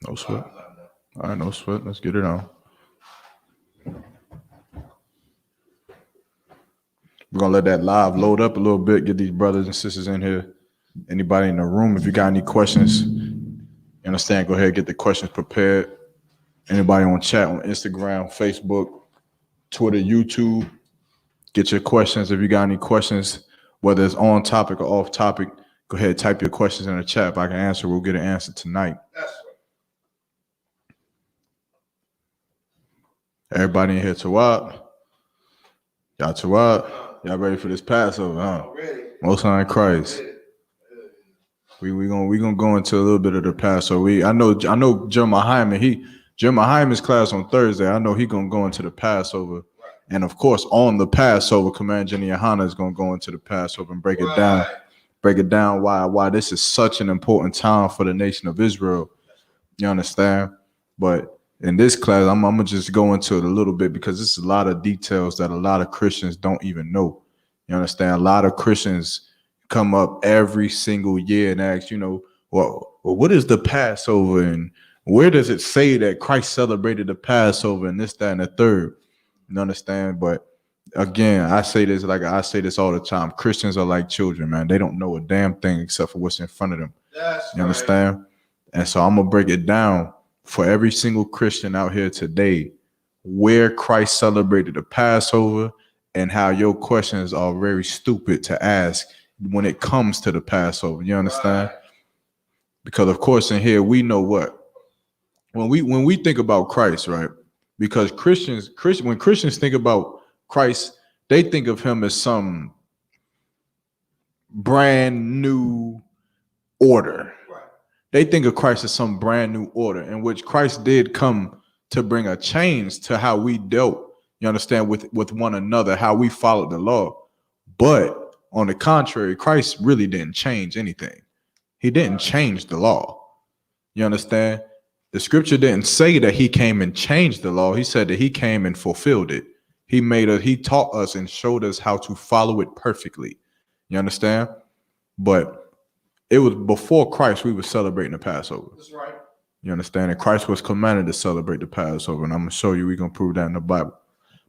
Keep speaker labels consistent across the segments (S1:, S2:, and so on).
S1: No sweat. All right, no sweat. Let's get it on. We're gonna let that live load up a little bit. Get these brothers and sisters in here. Anybody in the room, if you got any questions, you understand, go ahead, get the questions prepared. Anybody on chat on Instagram, Facebook, Twitter, YouTube, get your questions. If you got any questions, whether it's on topic or off topic, go ahead, type your questions in the chat. If I can answer, we'll get an answer tonight. That's right. Everybody in here, Tawab. Y'all Tawab. Y'all ready for this Passover, huh? Most High Christ. We gonna go into a little bit of the Passover. I know Jeremiah Hyman's class on Thursday. I know he gonna go into the Passover, right. And of course on the Passover, Command Jenny Yohana is gonna go into the Passover and break it down why this is such an important time for the nation of Israel. You understand? But in this class, I'm gonna just go into it a little bit because there's a lot of details that a lot of Christians don't even know. You understand? A lot of Christians come up every single year and ask, well, what is the Passover and where does it say that Christ celebrated the Passover and this, that, and the third? You understand? But again, I say this all the time. Christians are like children, man. They don't know a damn thing except for what's in front of them. You understand? Right. And so I'm gonna break it down for every single Christian out here today, where Christ celebrated the Passover and how your questions are very stupid to ask when it comes to the Passover. You understand? Right. Because of course in here we know what when we think about Christ, right? Because when Christians think about Christ, they think of him as some brand new order. Right. They think of Christ as some brand new order in which Christ did come to bring a change to how we dealt, you understand, with one another, how we followed the law. But on the contrary, Christ really didn't change anything. He didn't change the law. You understand? The scripture didn't say that he came and changed the law. He said that he came and fulfilled it. He taught us and showed us how to follow it perfectly. You understand? But it was before Christ we were celebrating the Passover. That's right. You understand? And Christ was commanded to celebrate the Passover. And I'm going to show you, we're going to prove that in the Bible.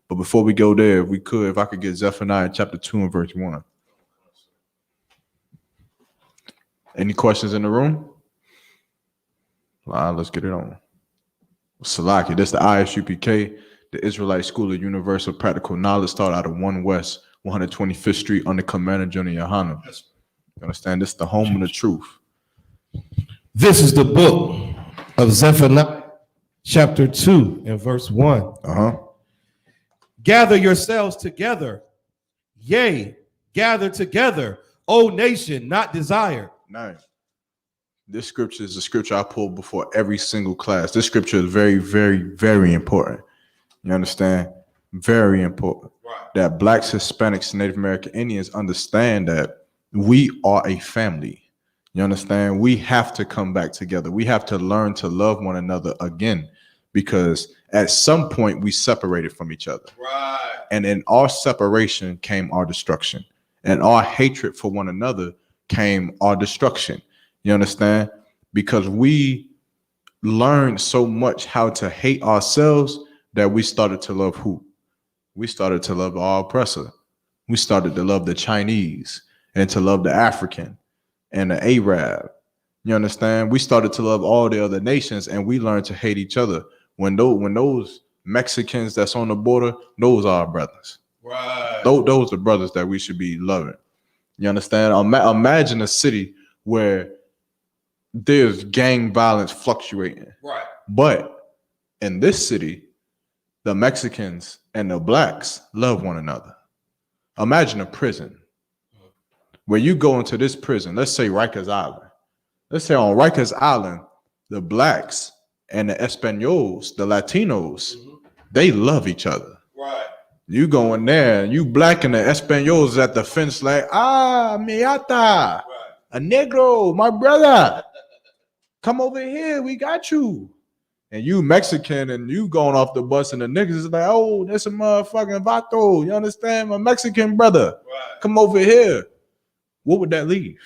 S1: But before we go there, if I could get Zephaniah chapter 2 and verse 1. Any questions in the room? All right, let's get it on. Salaki, this is the ISUPK, the Israelite School of Universal Practical Knowledge, started out of 1 West, 125th Street under Commander Jenny Yohana. You understand? This is the home of the truth.
S2: This is the book of Zephaniah, chapter 2 and verse 1. Gather yourselves together, yea, gather together, O nation not desired.
S1: Nice. This scripture is a scripture I pulled before every single class. This scripture is very, very, very important. You understand? Very important. Right. That Blacks, Hispanics, Native American Indians understand that we are a family. You understand? We have to come back together. We have to learn to love one another again, because at some point we separated from each other. Right. And in our separation came our destruction. And our hatred for one another came our destruction. You understand? Because we learned so much how to hate ourselves that we started to love who? We started to love our oppressor. We started to love the Chinese and to love the African and the Arab. You understand? We started to love all the other nations, and we learned to hate each other. When those Mexicans that's on the border, those are our brothers. Right. Those are brothers that we should be loving. You understand? Imagine a city where there's gang violence fluctuating. Right. But in this city, the Mexicans and the Blacks love one another. Imagine a prison where you go into this prison, let's say Rikers Island. Let's say on Rikers Island, the Blacks and the Españols, the Latinos, they love each other. Right. You go in there, you Black and the Españols at the fence like, miata, right. A negro, my brother. Come over here, we got you. And you Mexican and you going off the bus and the niggas is like, oh, that's a motherfucking vato. You understand? My Mexican brother. Right. Come over here. What would that leave?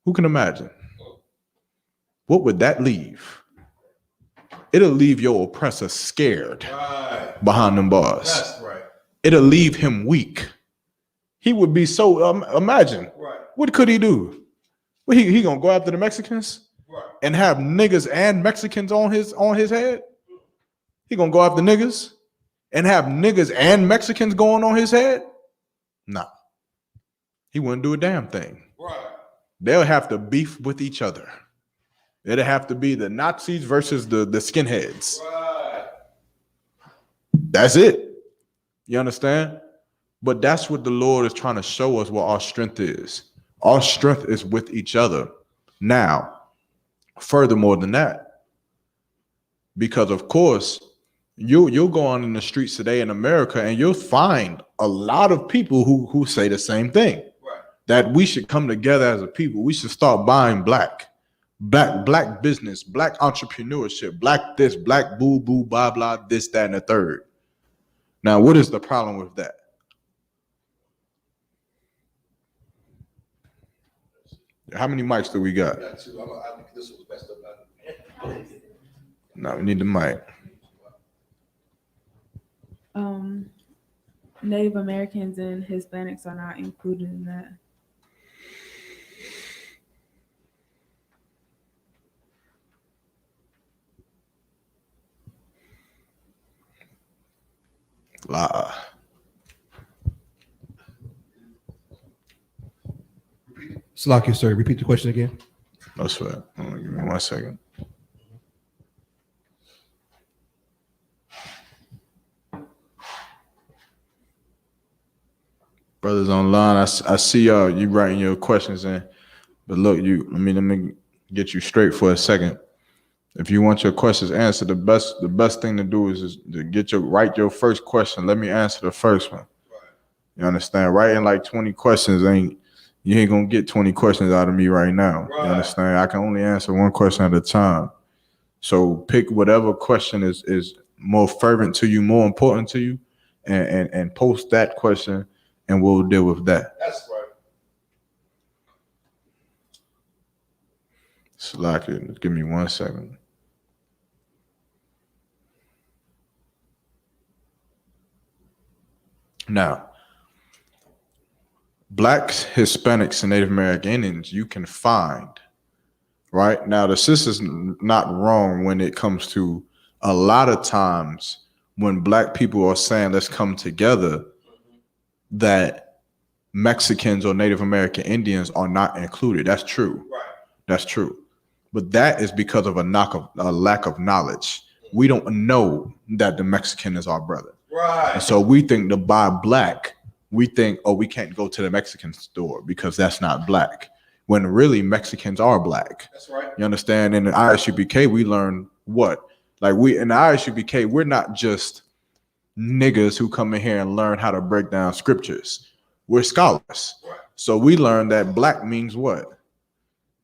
S1: Who can imagine? what would that leave? It'll leave your oppressor scared behind them bars.
S2: That's right.
S1: It'll leave him weak. He would be so, imagine, what could he do? Well, he gonna go after the Mexicans and have niggas and Mexicans on his head? He gonna go after niggas and have niggas and Mexicans going on his head? Nah. He wouldn't do a damn thing. They'll have to beef with each other. It'll have to be the Nazis versus the skinheads. That's it. You understand? But that's what the Lord is trying to show us what our strength is. Our strength is with each other. Now, furthermore than that, because of course, you'll go on in the streets today in America and you'll find a lot of people who say the same thing. That we should come together as a people. We should start buying black business, black entrepreneurship, black this, black boo, blah, blah, this, that, and the third. Now, what is the problem with that? How many mics do we got?
S2: This was messed up.
S1: No, we need the mic.
S3: Native Americans and Hispanics are not included in that.
S1: Lie.
S2: Slack, sir. Repeat the question again.
S1: That's fair. Give me 1 second. Brothers online, I see you writing your questions in, but look, let me get you straight for a second. If you want your questions answered, the best thing to do is to write your first question. Let me answer the first one. You understand? Writing like 20 questions you ain't gonna get 20 questions out of me right now. You understand? I can only answer one question at a time. So pick whatever question is more fervent to you, more important to you, and post that question, and we'll deal with that.
S2: That's right.
S1: Slack it. Give me 1 second. Now, Blacks, Hispanics, and Native American Indians, you can find, right? Now, the sister's not wrong when it comes to a lot of times when Black people are saying, let's come together, that Mexicans or Native American Indians are not included. That's true.
S2: Right.
S1: That's true. But that is because of a lack of knowledge. We don't know that the Mexican is our brother.
S2: Right.
S1: And so we think to buy black, we think, oh, we can't go to the Mexican store because that's not black. When really Mexicans are black.
S2: That's right.
S1: You understand? In the ISUPK, we learn what? Like in the ISUPK, we're not just niggas who come in here and learn how to break down scriptures. We're scholars.
S2: Right.
S1: So we learn that black means what?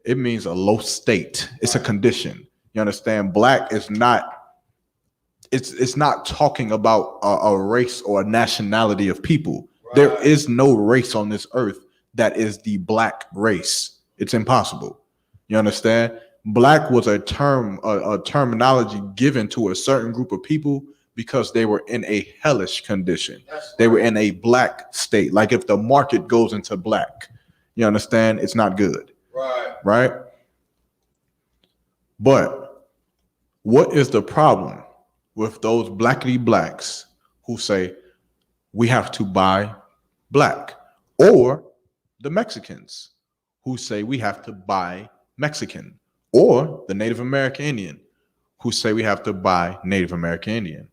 S1: It means a low state. It's a condition. You understand? Black is not, it's not talking about a race or a nationality of people. Right. There is no race on this earth that is the black race. It's impossible. You understand? Black was a terminology given to a certain group of people because they were in a hellish condition. They were in a black state. Like if the market goes into black, you understand? It's not good. Right? But what is the problem with those blackity blacks who say we have to buy black, or the Mexicans who say we have to buy Mexican, or the Native American Indian who say we have to buy Native American Indian?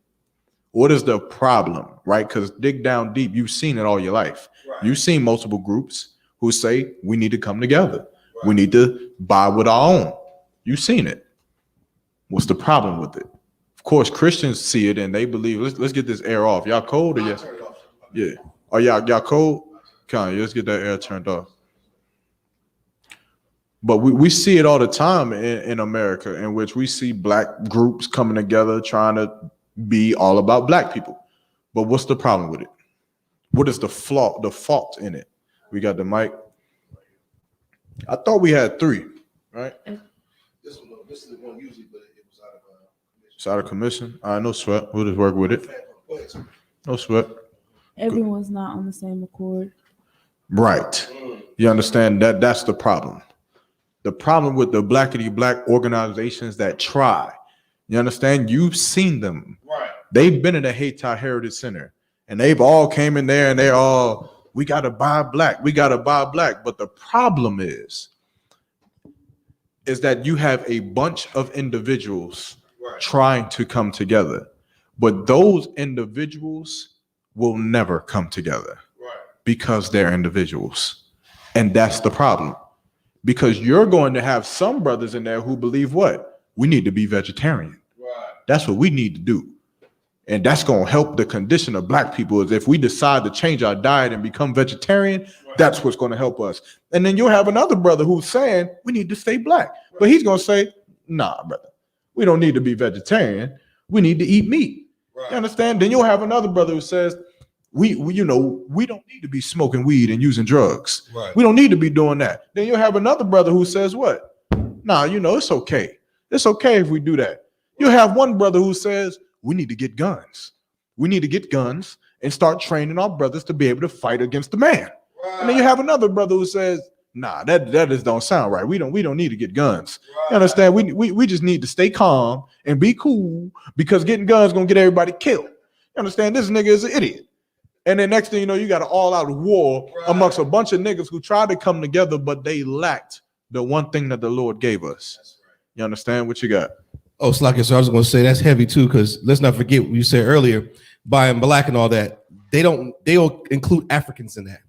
S1: What is the problem, right? Because dig down deep, you've seen it all your life. Right. You've seen multiple groups who say we need to come together. Right. We need to buy with our own. You've seen it. What's the problem with it? Of course, Christians see it and they believe, let's get this air off. Y'all cold or yes? Yeah. Are y'all cold? Come on, let's get that air turned off. But we see it all the time in America, in which we see black groups coming together trying to be all about black people. But what's the problem with it? What is the fault in it? We got the mic. I thought we had 3, right?
S2: This one. this is the one usually, but it was out of
S1: It's out of commission. All right, no sweat. We'll just work with it.
S2: Go ahead, sir.
S1: No sweat.
S3: Everyone's not on the same accord.
S1: Right. You understand that? That's the problem. The problem with the blackity black organizations that try. You understand? You've seen them.
S2: Right.
S1: They've been in the Hayti Heritage Center, and they've all came in there, and they're all, we got to buy black. We got to buy black. But the problem is that you have a bunch of individuals trying to come together, but those individuals will never come together because they're individuals. And that's the problem, because you're going to have some brothers in there who believe what? We need to be vegetarian. That's what we need to do. And that's going to help the condition of black people, is if we decide to change our diet and become vegetarian, that's what's going to help us. And then you'll have another brother who's saying we need to stay black, but he's going to say, nah, brother, we don't need to be vegetarian. We need to eat meat. You understand? Then you'll have another brother who says, we don't need to be smoking weed and using drugs. We don't need to be doing that. Then you'll have another brother who says what? Nah, it's okay. It's okay if we do that. You'll have one brother who says, we need to get guns. We need to get guns and start training our brothers to be able to fight against the man. And then you have another brother who says, nah, that just don't sound right. We don't need to get guns. You understand? We just need to stay calm and be cool, because getting guns gonna get everybody killed. You understand? This nigga is an idiot. And then next thing you know, you got an all-out war amongst a bunch of niggas who tried to come together, but they lacked the one thing that the Lord gave us. You understand what you got?
S2: Oh, Slacker, so I was going to say that's heavy too, because let's not forget what you said earlier, buying black and all that. They'll include Africans in that.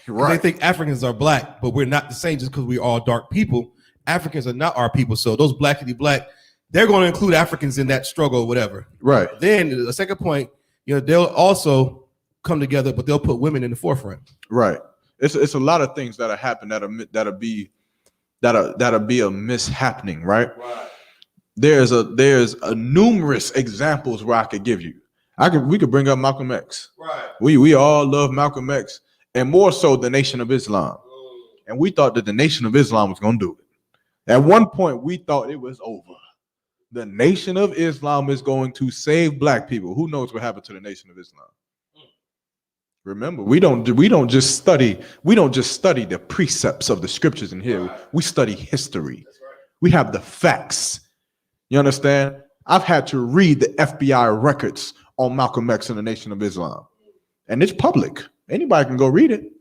S2: They think Africans are black, but we're not the same just because we're all dark people. Africans are not our people. So those blackity black, they're going to include Africans in that struggle or whatever.
S1: Right.
S2: Then the second point, they'll also come together, but they'll put women in the forefront.
S1: Right. It's a lot of things that'll happen that'll be a mishappening, right? There's a numerous examples where I could give you. We could bring up Malcolm X. Right. We all love Malcolm X, and more so the Nation of Islam. And we thought that the Nation of Islam was going to do it. At one point, we thought it was over. The Nation of Islam is going to save black people. Who knows what happened to the Nation of Islam? Remember, we don't just study the precepts of the scriptures in here. We study history. We have the facts. You understand? I've had to read the FBI records on Malcolm X and the Nation of Islam. And it's public. Anybody can go read it.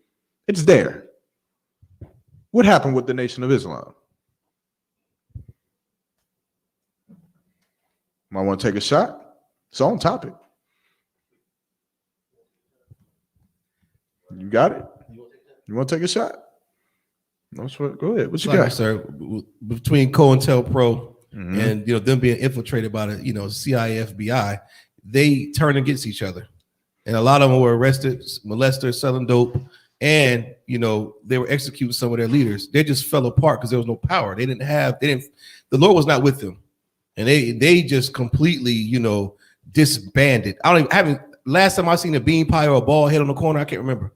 S1: It's there. What happened with the Nation of Islam? Might want to take a shot? It's on topic. You got it? You want to take a shot? No sweat. Go ahead. What you got,
S2: sir? Between COINTELPRO and them being infiltrated by the CIA, FBI, they turn against each other, and a lot of them were arrested, molested, selling dope, and they were executing some of their leaders. They just fell apart because there was no power. The Lord was not with them, and they just completely disbanded. Last time I seen a bean pie or a bald head on the corner, I can't remember.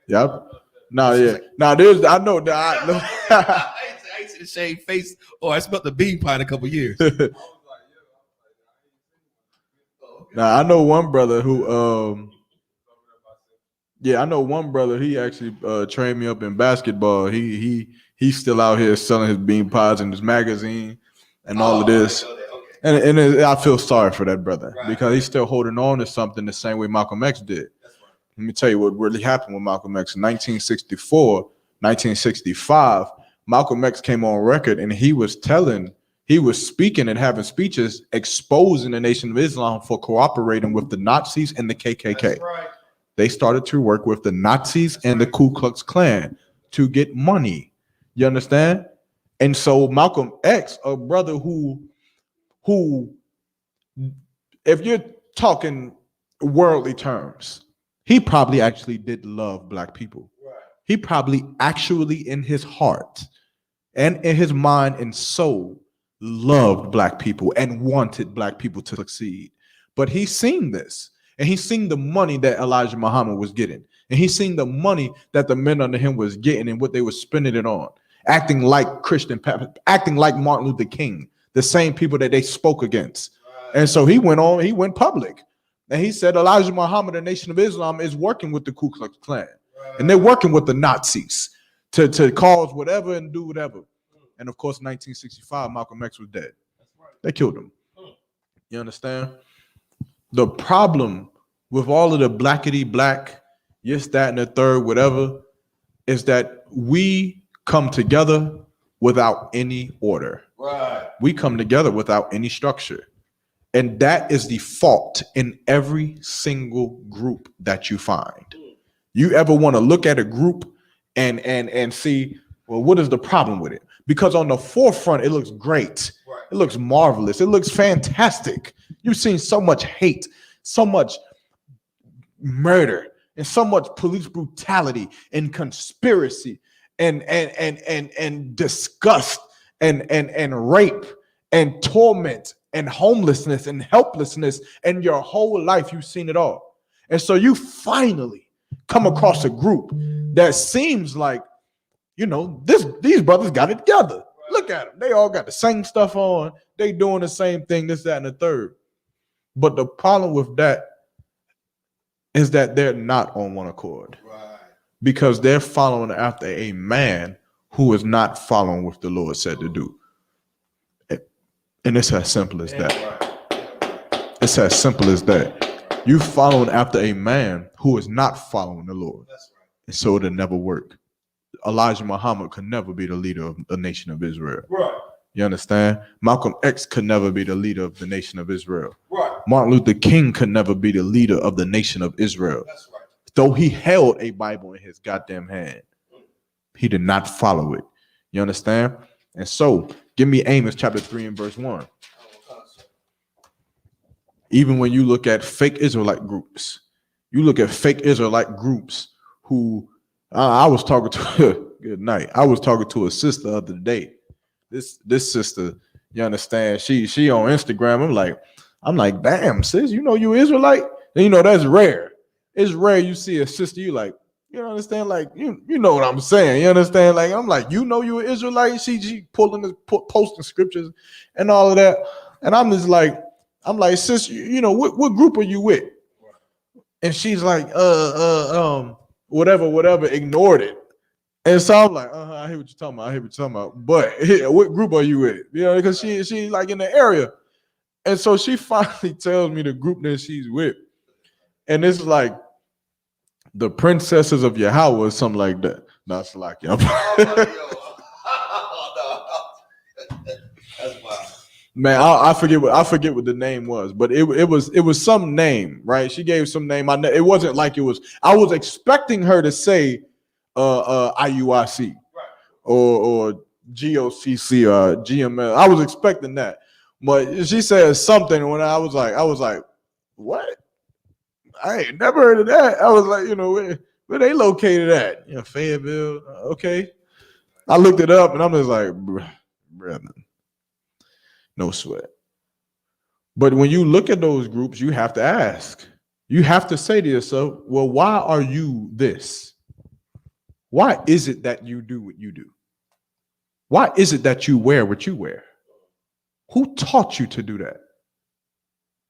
S1: Yep. No, yeah. Now I know that.
S2: I ain't seen a shaved face. I smelled the bean pie in a couple years.
S1: Now I know one brother who I know one brother, he actually trained me up in basketball. He's still out here selling his bean pies in his magazine and all of this. And I feel sorry for that brother because he's still holding on to something the same way Malcolm X did. Let me tell you what really happened with Malcolm X. In 1964, 1965, Malcolm X came on record and he was speaking and having speeches exposing the Nation of Islam for cooperating with the Nazis and the KKK. That's right. They started to work with the Nazis and the Ku Klux Klan to get money. You understand? And so Malcolm X, a brother who, if you're talking worldly terms, he probably actually did love black people. Right. He probably actually in his heart and in his mind and soul loved black people and wanted black people to succeed. But he's seen this, and he's seen the money that Elijah Muhammad was getting, and he's seen the money that the men under him was getting and what they were spending it on. acting like acting like Martin Luther King, the same people that they spoke against. And so he went public. And he said Elijah Muhammad, the Nation of Islam, is working with the Ku Klux Klan. And they're working with the Nazis to cause whatever and do whatever. And of course, 1965, Malcolm X was dead. They killed him. You understand? The problem with all of the blackety black, yes, that, and the third, whatever, is that we come together without any order. Right. We come together without any structure. And that is the fault in every single group that you find. You ever want to look at a group and see, well, what is the problem with it? Because on the forefront, it looks great. Right. It looks marvelous. It looks fantastic. You've seen so much hate, so much murder, and so much police brutality and conspiracy and disgust and rape and torment and homelessness and helplessness, and your whole life you've seen it all. And so you finally come across a group that seems like, you know, these brothers got it together. Look at them. They all got the same stuff on. They doing the same thing, this, that, and the third. But the problem with that is that they're not on one accord. Right. Because they're following after a man who is not following what the Lord said to do. And it's as simple as that. It's as simple as that. You following after a man who is not following the Lord. That's right. And so it'll never work. Elijah Muhammad could never be the leader of the nation of Israel. Right. You understand? Malcolm X could never be the leader of the nation of Israel. Right. Martin Luther King could never be the leader of the nation of Israel. That's right. Though he held a Bible in his goddamn hand, he did not follow it. You understand? And so, give me Amos chapter 3 and verse 1. Even when you look at fake Israelite groups, who I was talking to, good night. I was talking to a sister the other day. This sister, you understand, she on Instagram. I'm like, damn, sis, you know you Israelite? And you know that's rare. It's rare you see a sister, you like, you understand, like you know what I'm saying. You understand? Like, I'm like, you know you an Israelite. She posting scriptures and all of that. And I'm like, sis, you know, what group are you with? And she's like, whatever, ignored it. And so I'm like, I hear what you're talking about. But what group are you with? You know, because she like in the area. And so she finally tells me the group that she's with. And it's like the Princesses of Yahweh or something like that. No, it's like man, I forget what the name was, but it was some name, right? She gave some name. It wasn't like it was. I was expecting her to say IUIC, right, or GOCC or GML. I was expecting that, but she said something when I was like, what? I ain't never heard of that. I was like, you know, where they located at? You know, Fayetteville. Okay. I looked it up and I'm just like, brother, no sweat. But when you look at those groups, you have to ask. You have to say to yourself, well, why are you this? Why is it that you do what you do? Why is it that you wear what you wear? Who taught you to do that?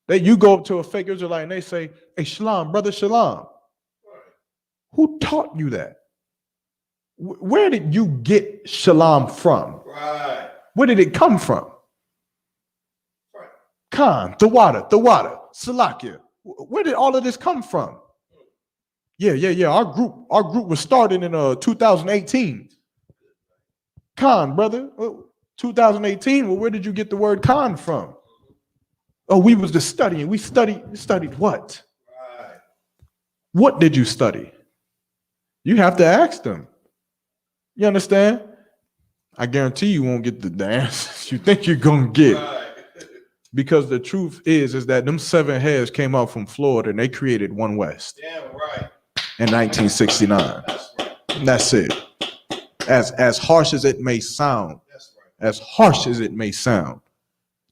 S1: That you go up to a fake Israelite and they say, hey, shalom, brother, shalom. Who taught you that? Where did you get shalom from? Right. Where did it come from? Right. Khan, Tawada, Salakia. Where did all of this come from? Yeah. Our group was started in 2018. Khan, brother, 2018. Well, where did you get the word Khan from? Oh, we was just studying. We studied what? Right. What did you study? You have to ask them. You understand? I guarantee you won't get the answers you think you're gonna get. Right. Because the truth is that them 7 heads came out from Florida and they created One West. Yeah, right. In 1969. That's right. And that's it. As harsh as it may sound,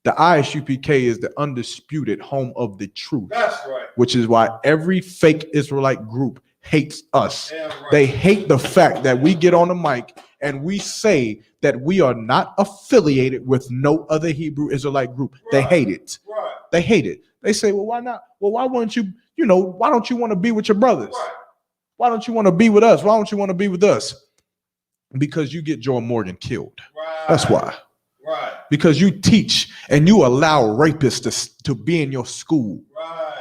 S1: the ISUPK is the undisputed home of the truth. That's right. Which is why every fake Israelite group hates us.
S4: Damn right.
S1: They hate the fact that we get on the mic and we say that we are not affiliated with no other Hebrew Israelite group. They
S4: Right.
S1: hate it.
S4: Right.
S1: They hate it. They say, well, why not? Well, why wouldn't you, why don't you want to be with your brothers?
S4: Right.
S1: Why don't you want to be with us? Why don't you want to be with us? Because you get Joe Morgan killed.
S4: Right.
S1: That's why.
S4: Right.
S1: Because you teach and you allow rapists to be in your school.
S4: Right.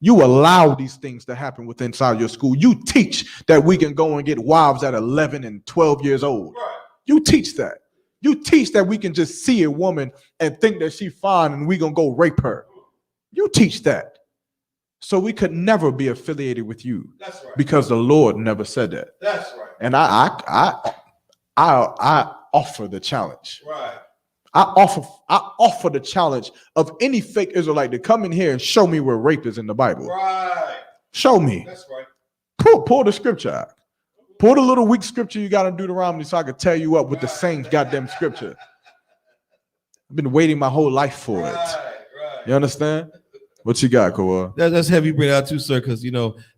S1: You allow these things to happen within inside your school. You teach that we can go and get wives at 11 and 12 years old.
S4: Right.
S1: You teach that. You teach that we can just see a woman and think that she's fine and we gonna go rape her. You teach that. So we could never be affiliated with you.
S4: That's right.
S1: Because the Lord never said that.
S4: That's right.
S1: And I offer the challenge.
S4: Right.
S1: I offer the challenge of any fake Israelite to come in here and show me where rape is in the Bible.
S4: Right.
S1: Show me.
S4: That's right.
S1: Pull the scripture out. Pull the little weak scripture you got in Deuteronomy so I can tear you up with the same goddamn scripture. I've been waiting my whole life for it.
S4: Right.
S1: You understand? What you got, Koa?
S2: That's heavy you bring it out too, sir, because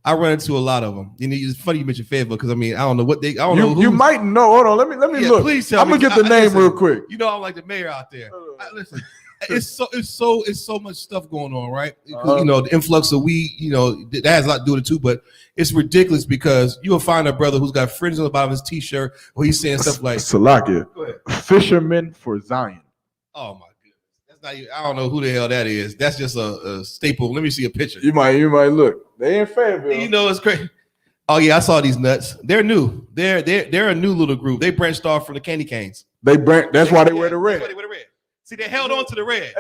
S2: I run into a lot of them. It's funny you mentioned Fayetteville because I don't know what they. I don't know.
S1: You might know. Hold on. Let me
S2: Yeah,
S1: look.
S2: please tell
S1: I'm
S2: me.
S1: gonna get the name
S2: Listen,
S1: real quick.
S2: I'm like the mayor out there. Listen, it's so much stuff going on, right? Because, the influx of weed, that has a lot to do with it too. But it's ridiculous because you'll find a brother who's got fringes on the bottom of his t-shirt where he's saying stuff like
S1: Salakia.
S2: Go ahead.
S1: Fishermen for Zion.
S2: Oh my goodness, that's not even, I don't know who the hell that is. That's just a staple. Let me see a picture.
S1: You might look. They in Fayetteville.
S2: It's crazy. Oh yeah, I saw these nuts. They're new. They're a new little group. They branched off from the candy canes.
S1: That's why they wear the red.
S2: That's why they wear the red. See, they held on to the red.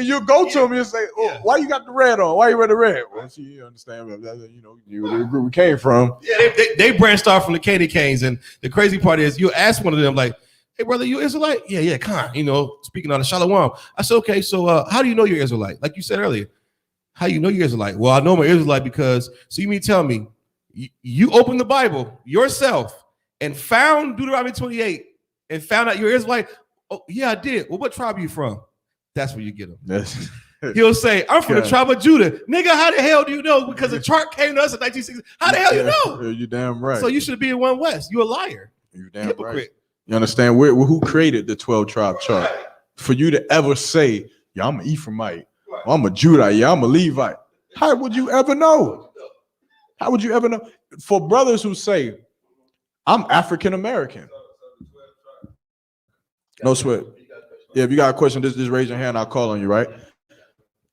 S1: You go to them and say, why you got the red on? Why you wear the red? Well, see, you understand, the group we came from.
S2: Yeah, they branched off from the candy canes. And the crazy part is you ask one of them, like, hey, brother, you Israelite? Yeah, come on. Speaking on the Shalom. I said, okay, so how do you know you're Israelite? Like you said earlier, how you know you're Israelite? Well, I know I'm an Israelite because, so you mean tell me, you opened the Bible yourself and found Deuteronomy 28 and found out you're Israelite? Oh, yeah, I did. Well, what tribe are you from? That's where you get him.
S1: Yes.
S2: He'll say, I'm from the tribe of Judah. Nigga, how the hell do you know? Because the chart came to us in 1960. How the hell you know?
S1: You damn right.
S2: So you should be in One West. You a liar.
S1: You damn right. You understand? Who created the 12 tribe chart? For you to ever say, yeah, I'm an Ephraimite. I'm a Judite. Yeah, I'm a Levite. How would you ever know? How would you ever know? For brothers who say, I'm African American. No sweat. Yeah, if you got a question, just raise your hand. I'll call on you, right?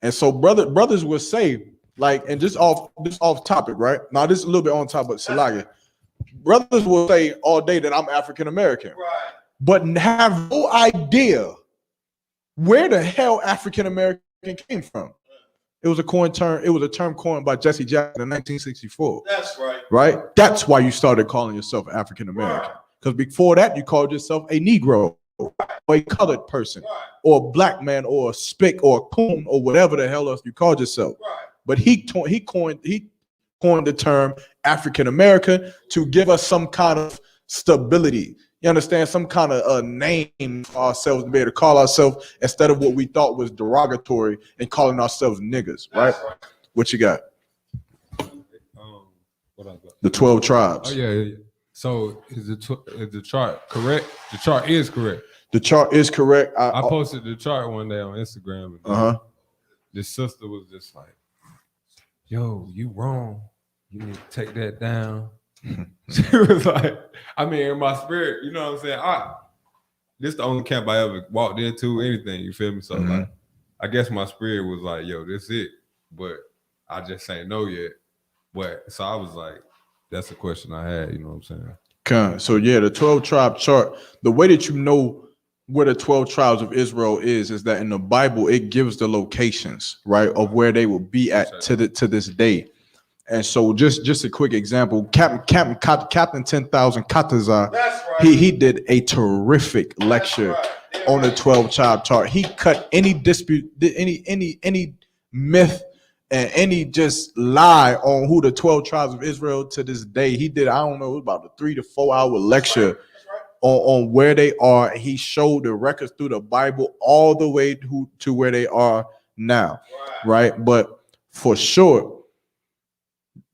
S1: And so brothers would say, like, and just off topic, right? Now this is a little bit on top, but Salaga. Brothers will say all day that I'm African American,
S4: Right.
S1: but have no idea where the hell African American came from. It was a term coined by Jesse Jackson in 1964.
S4: That's right.
S1: Right? That's why you started calling yourself African American. Because before that, you called yourself a Negro, or a colored person, or a black man, or a spick, or a coon, or whatever the hell else you called yourself.
S4: Right.
S1: But he coined the term African American to give us some kind of stability. You understand? Some kind of a name for ourselves to be able to call ourselves instead of what we thought was derogatory and calling ourselves niggas. Right? What you got?
S5: What I got?
S1: The 12 tribes.
S5: Oh yeah. So is the chart correct? The chart is correct.
S1: The chart is correct.
S5: I posted the chart one day on Instagram.
S1: And
S5: This sister was just like, "Yo, you wrong. You need to take that down." She was like, I mean, in my spirit, you know what I'm saying? This the only camp I ever walked into, anything, you feel me? So like, I guess my spirit was like, yo, this it. But I just ain't know yet. But so I was like, that's a question I had, you know what I'm saying?
S1: So yeah, the 12 tribe chart, the way that you know where the 12 tribes of Israel is that in the Bible, it gives the locations, right, of where they will be at to this day. And so just a quick example, Captain 10,000 Katazar, he did a terrific lecture on the 12 tribe chart. He cut any dispute, any myth and any just lie on who the 12 tribes of Israel to this day. He did, I don't know, about a 3 to 4 hour lecture on where they are. He showed the records through the Bible all the way to where they are now, right? But for sure,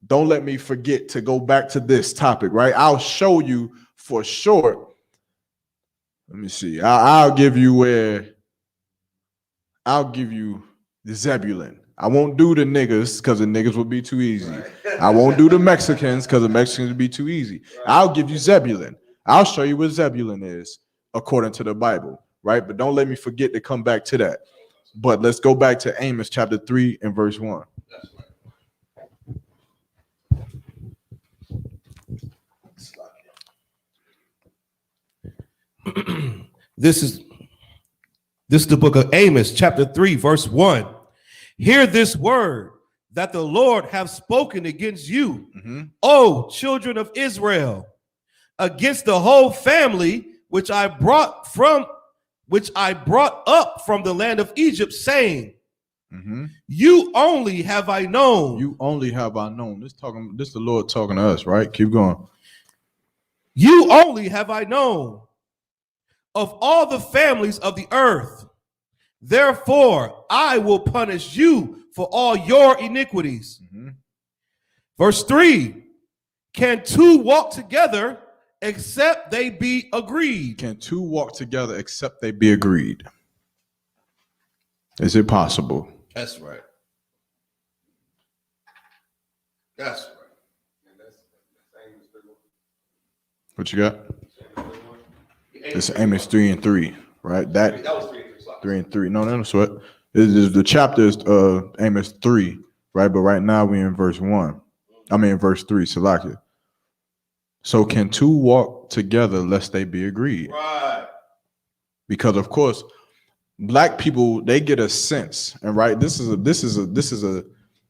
S1: don't let me forget to go back to this topic, right? I'll show you for sure. Let me see. I'll give you the Zebulun. I won't do the niggas because the niggas would be too easy. Right. I won't do the Mexicans because the Mexicans would be too easy. Right. I'll give you Zebulun. I'll show you what Zebulun is according to the Bible, right? But don't let me forget to come back to that. But let's go back to Amos chapter 3 and verse 1.
S2: This is the book of Amos, chapter 3, verse 1. Hear this word that the Lord have spoken against you, O children of Israel, against the whole family which I brought up from the land of Egypt, saying, you only have I known.
S1: You only have I known. This the Lord talking to us, right? Keep going.
S2: You only have I known of all the families of the earth. Therefore, I will punish you for all your iniquities. Verse 3, can two walk together except they be agreed?
S1: Can two walk together except they be agreed? Is it possible?
S2: That's right. That's right.
S1: What you got? It's Amos 3 and 3, right? That was 3 and 3. No, that's what. The chapter is Amos 3, right? But right now we're in verse 1. I mean verse 3, Salakia. So can two walk together lest they be agreed? Right. Because of course, black people, they get a sense, and right, this is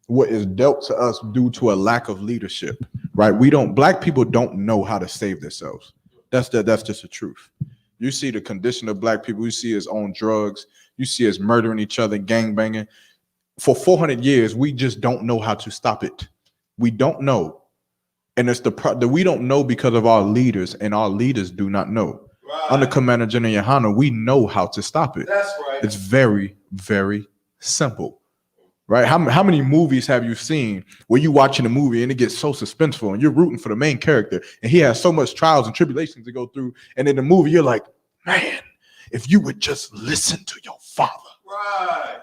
S1: what is dealt to us due to a lack of leadership, right? Black people don't know how to save themselves. That's just the truth. You see the condition of black people, you see us on drugs, you see us murdering each other, gang banging. For 400 years, we just don't know how to stop it. We don't know. And it's we don't know because of our leaders, and our leaders do not know. Right. Under Commander General Yohana, we know how to stop it. That's right. It's very, very simple. Right? How many movies have you seen where you watching a movie and it gets so suspenseful and you're rooting for the main character and he has so much trials and tribulations to go through, and in the movie you're like, man, if you would just listen to your father. Right.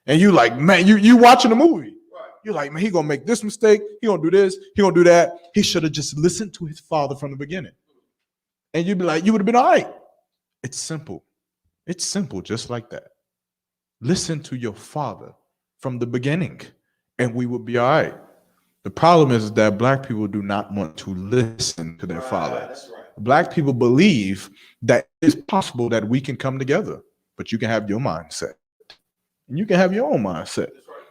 S1: And you like, man, you watching a movie. Right. You're like, man, he gonna make this mistake, he gonna do this, he gonna do that. He should have just listened to his father from the beginning. And you'd be like, you would have been all right. It's simple. It's simple, just like that. Listen to your father from the beginning, and we will be all right. The problem is that black people do not want to listen to their father. That's right. Black people believe that it's possible that we can come together, but you can have your mindset, and you can have your own mindset,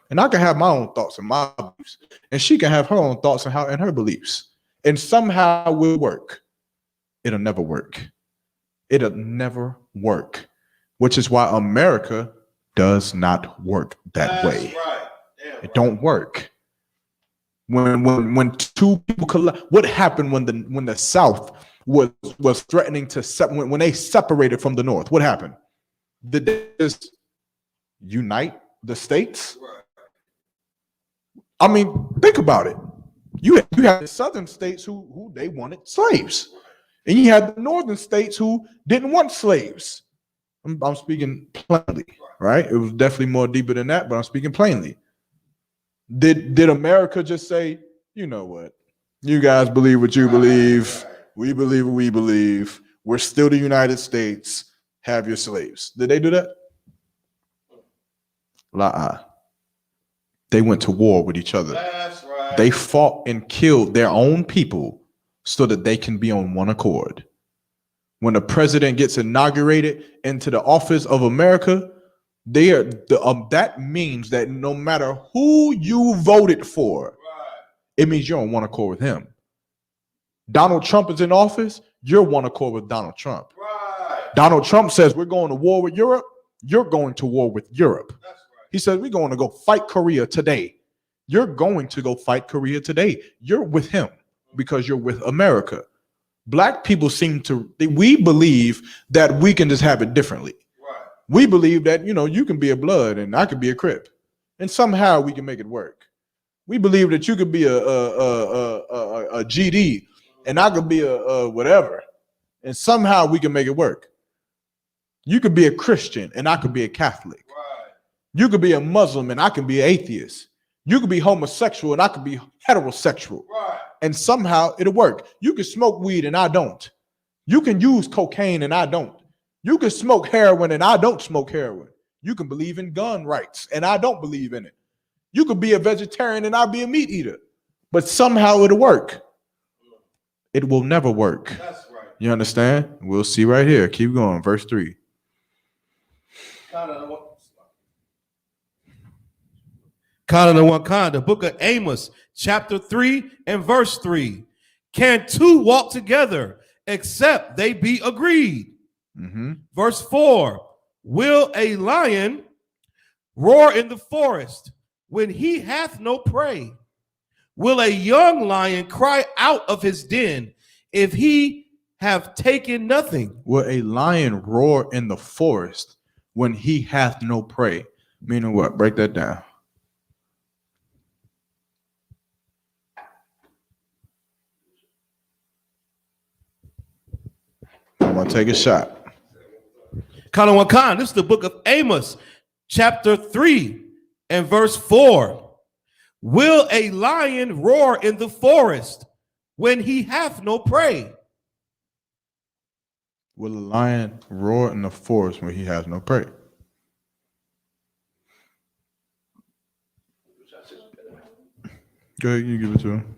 S1: and I can have my own thoughts and my beliefs, and she can have her own thoughts and her beliefs, and somehow will work. It'll never work. It'll never work, which is why America does not work that way. Right. It don't work. When two people collide, what happened when the South was threatening to when they separated from the North? What happened? Did they just unite the states? Right. I mean, think about it. You had the southern states who they wanted slaves, and you had the northern states who didn't want slaves. I'm speaking plainly, right? It was definitely more deeper than that, but I'm speaking plainly. Did America just say, you know what? You guys believe what you believe. We believe what we believe. We're still the United States. Have your slaves. Did they do that? La. They went to war with each other. That's right. They fought and killed their own people so that they can be on one accord. When a president gets inaugurated into the office of America, that means that no matter who you voted for, it means you're on one accord with him. Donald Trump is in office, you're one accord with Donald Trump. Right. Donald Trump says we're going to war with Europe, you're going to war with Europe. That's right. He says we're going to go fight Korea today. You're going to go fight Korea today. You're with him because you're with America. Black people we believe that we can just have it differently. Right. We believe that, you can be a blood and I could be a Crip. And somehow we can make it work. We believe that you could be a GD and I could be a whatever, and somehow we can make it work. You could be a Christian and I could be a Catholic. Right. You could be a Muslim and I can be an atheist. You could be homosexual and I could be heterosexual. Right. And somehow it'll work. You can smoke weed and I don't. You can use cocaine and I don't. You can smoke heroin and I don't smoke heroin. You can believe in gun rights and I don't believe in it. You could be a vegetarian and I'll be a meat eater. But somehow it'll work. It will never work. That's right. You understand? We'll see right here. Keep going. Verse 3.
S2: The book of Amos, chapter 3 and verse 3. Can two walk together except they be agreed? Mm-hmm. Verse 4. Will a lion roar in the forest when he hath no prey? Will a young lion cry out of his den if he have taken nothing?
S1: Will a lion roar in the forest when he hath no prey? Meaning what? Break that down. I'm going to take a shot.
S2: This is the book of Amos, chapter 3 and verse 4. Will a lion roar in the forest when he hath no prey?
S1: Will a lion roar in the forest when he has no prey? Go ahead, you give it to him.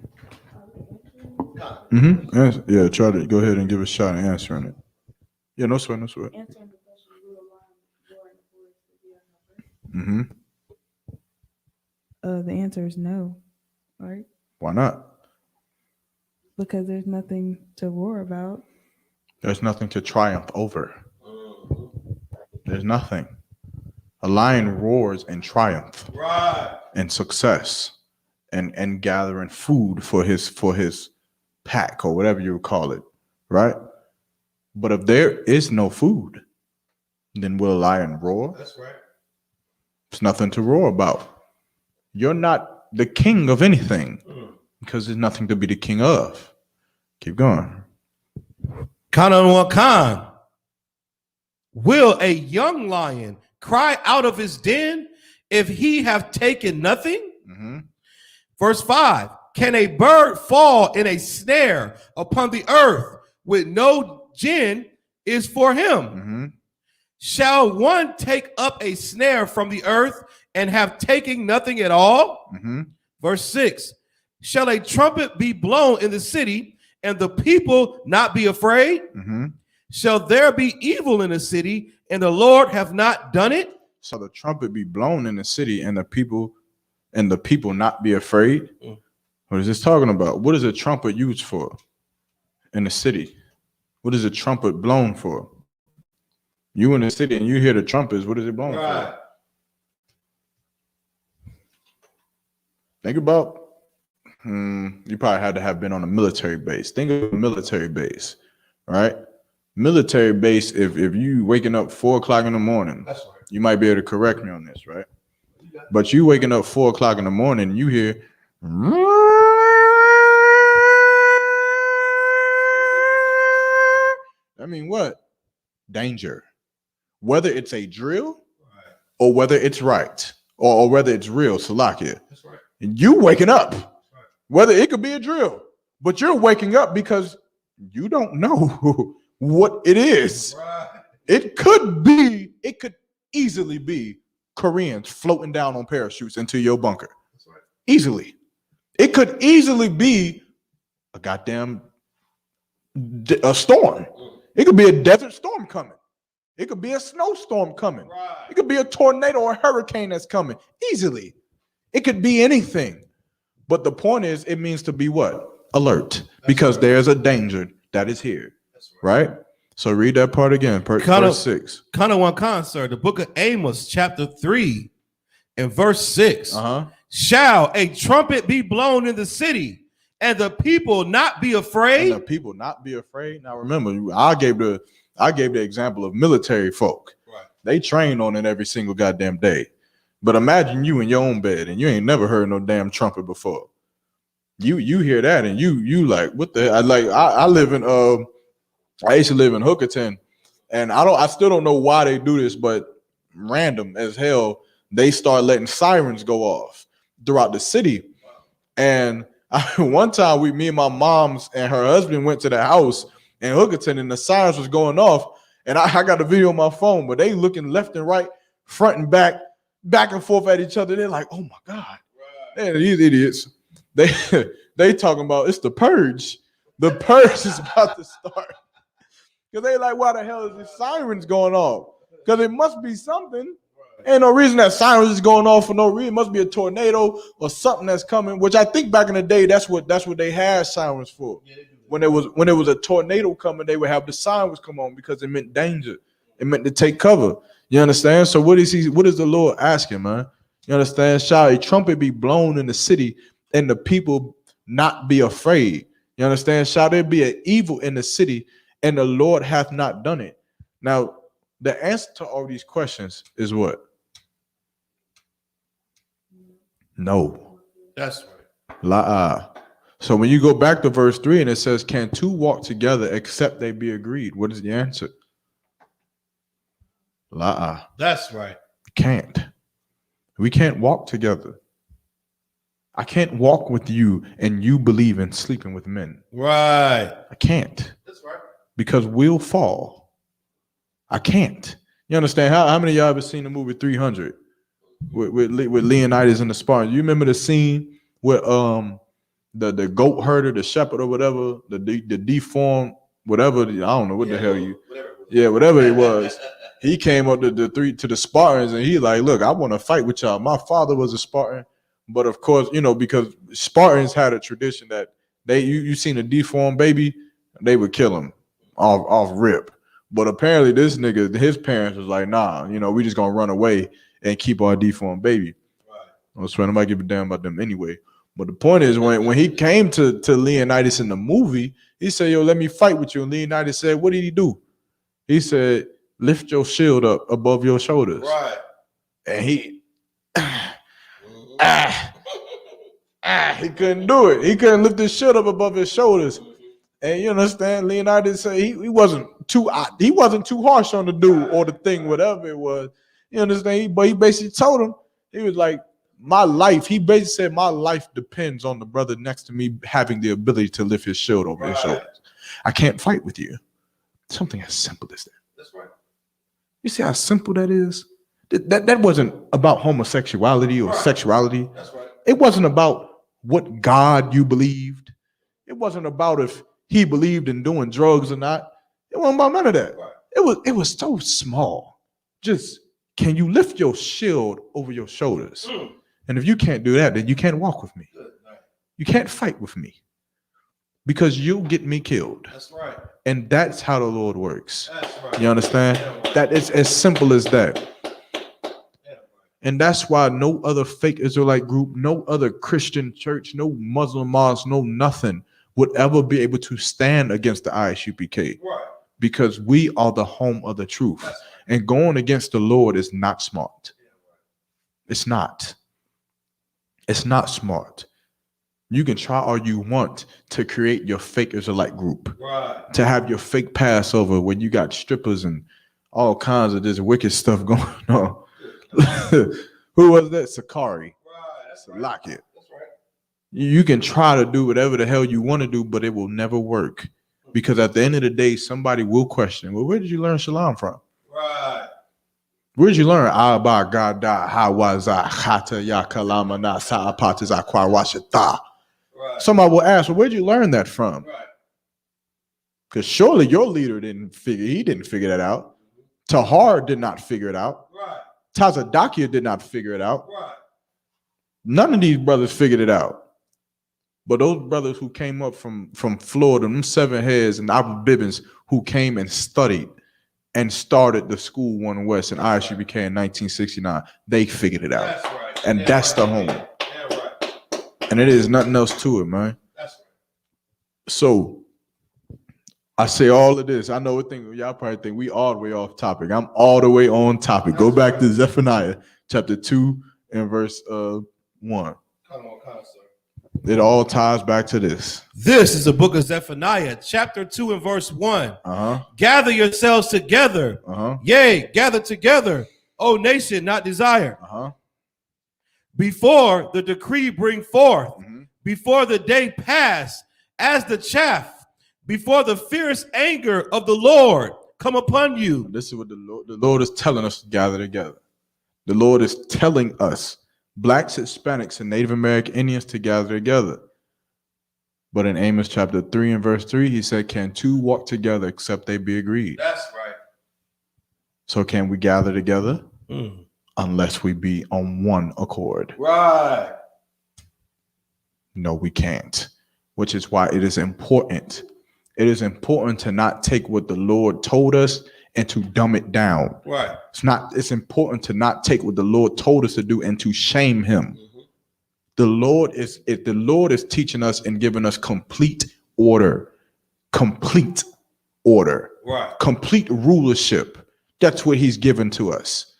S1: Mm-hmm. Yeah, try to go ahead and give a shot at answering it. Yeah, no sweat, no sweat. Mm-hmm.
S3: The answer is no, right?
S1: Why not?
S3: Because there's nothing to roar about.
S1: There's nothing to triumph over. There's nothing. A lion roars in triumph, right, and success, and gathering food for his pack or whatever you would call it, right? But if there is no food, then will a lion roar? That's right. There's nothing to roar about. You're not the king of anything because there's nothing to be the king of. Keep going.
S2: Will a young lion cry out of his den if he have taken nothing? Mm-hmm. Verse 5. Can a bird fall in a snare upon the earth with no gin is for him? Mm-hmm. Shall one take up a snare from the earth and have taken nothing at all? Mm-hmm. Verse 6. Shall a trumpet be blown in the city and the people not be afraid? Mm-hmm. Shall there be evil in the city and the Lord have not done it?
S1: Shall the trumpet be blown in the city and the people not be afraid? What is this talking about? What is a trumpet used for in the city? What is a trumpet blown for? You in the city and you hear the trumpets, what is it blown for? Think about, you probably had to have been on a military base. Think of a military base, right? Military base, if you waking up 4 o'clock in the morning, that's right. You might be able to correct me on this, right? But you waking up 4 o'clock in the morning, you hear, I mean, what? Danger. Whether it's a drill or whether it's right or whether it's real, Salakia. That's right. You waking up, right. Whether it could be a drill, but you're waking up because you don't know what it is. Right. It could easily be Koreans floating down on parachutes into your bunker. That's right. Easily. It could easily be a goddamn storm. It could be a desert storm coming. It could be a snowstorm coming. Right. It could be a tornado or a hurricane that's coming. Easily. It could be anything. But the point is, it means to be what? Alert. Because there's a danger that is here. Right? So read that part again. Verse 6.
S2: The book of Amos, chapter 3 and verse 6. Shall a trumpet be blown in the city and the people not be afraid?
S1: And the people not be afraid. Now remember, I gave the example of military folk. Right. They train on it every single goddamn day. But imagine you in your own bed and you ain't never heard no damn trumpet before. You hear that and you like, what the hell? I live in I used to live in Hookerton, and I still don't know why they do this, but random as hell, they start letting sirens go off throughout the city. And one time me and my mom's and her husband went to the house in Hookerton, and the sirens was going off. And I got a video on my phone, but they looking left and right, front and back and forth at each other. They're like, oh my God. Man, these idiots. They talking about it's the purge. The purge is about to start. Because they like, why the hell is this sirens going off? Because it must be something. Ain't no reason that sirens is going off for no reason. It must be a tornado or something that's coming, which I think back in the day, that's what they had sirens for. When it was a tornado coming, they would have the sirens come on because it meant danger. It meant to take cover. You understand? So what is the Lord asking, man? You understand? Shall a trumpet be blown in the city and the people not be afraid? You understand? Shall there be an evil in the city and the Lord hath not done it? Now, the answer to all these questions is what? No.
S2: That's right.
S1: La. So when you go back to verse 3 and it says, can two walk together except they be agreed? What is the answer? La.
S2: That's right.
S1: Can't. We can't walk together. I can't walk with you and you believe in sleeping with men.
S2: Right.
S1: I can't.
S2: That's right.
S1: Because we'll fall. I can't. You understand? How many of y'all ever seen the movie 300 with Leonidas and the Spartans? You remember the scene with the goat herder, the shepherd or whatever, the deformed whatever, I don't know what the hell whatever it was. He came up to the Spartans and he like, look, I want to fight with y'all. My father was a Spartan, but of course, because Spartans had a tradition that you seen a deformed baby, they would kill him off rip. But apparently this nigga, his parents was like, nah, we just gonna run away and keep our deformed baby. Right. I was trying to give a damn about them anyway. But the point is, when he came to Leonidas in the movie, he said, yo, let me fight with you. And Leonidas said, what did he do? He said, lift your shield up above your shoulders.
S2: Right.
S1: And he he couldn't do it. He couldn't lift his shield up above his shoulders. And you understand, Leonidas said he wasn't too harsh on the dude or the thing, whatever it was. You understand? But he basically told him, he was like, my life, he basically said, my life depends on the brother next to me having the ability to lift his shield over his shoulders. I can't fight with you. Something as simple as that.
S2: That's right.
S1: You see how simple that is? That wasn't about homosexuality or sexuality.
S2: That's right.
S1: It wasn't about what God you believed. It wasn't about if he believed in doing drugs or not. It wasn't about none of that. Right. It was so small. Just, can you lift your shield over your shoulders? And if you can't do that, then you can't walk with me. You can't fight with me because you'll get me killed. That's right. And that's how the Lord works. That's right. You understand? That is as simple as that. And that's why no other fake Israelite group, no other Christian church, no Muslim mosque, no nothing would ever be able to stand against the ISUPK. Right. Because we are the home of the truth. Right. And going against the Lord is not smart. It's not. It's not smart. You can try all you want to create your fake Israelite group. Right. To have your fake Passover where you got strippers and all kinds of this wicked stuff going on. Who was that? Sakari. Right. Lockett. That's right. You can try to do whatever the hell you want to do, but it will never work. Because at the end of the day, somebody will question, well, where did you learn Shalom from? Right. Where did you learn Abba Gada Hawaza Hata Ya Kalama Na Sa'apatiza Kwawashita? Right. Somebody will ask, well, where'd you learn that from? Right. Because surely your leader didn't figure that out. Tahar did not figure it out. Right. Tazadakia did not figure it out. Right. None of these brothers figured it out. But those brothers who came up from Florida, them 7 heads and Abu Bibbins who came and studied and started the School One West and ISUPK in 1969, they figured it out. That's right. And that's the home. Yeah, right. And it is nothing else to it, man. That's right. So I say all of this. I know y'all probably think we all the way off topic. I'm all the way on topic. Go back to Zephaniah chapter 2 in verse 1. It all ties back to this.
S2: This is the book of Zephaniah, chapter 2 and verse 1. Gather yourselves together. Yea, gather together, O nation not desired. Before the decree bring forth, before the day pass as the chaff, before the fierce anger of the Lord come upon you.
S1: This is what the Lord is telling us to gather together. The Lord is telling us, blacks, Hispanics, and Native American Indians, to gather together. But in Amos chapter 3 and verse 3, he said, can two walk together except they be agreed?
S2: That's right.
S1: So can we gather together? Unless we be on one accord.
S2: Right.
S1: No, we can't. Which is why it is important. It is important to not take what the Lord told us and to dumb it down.
S2: Right.
S1: It's important to not take what the Lord told us to do and to shame him. The Lord is teaching us and giving us complete order. Complete order.
S2: Right.
S1: Complete rulership. That's what he's given to us.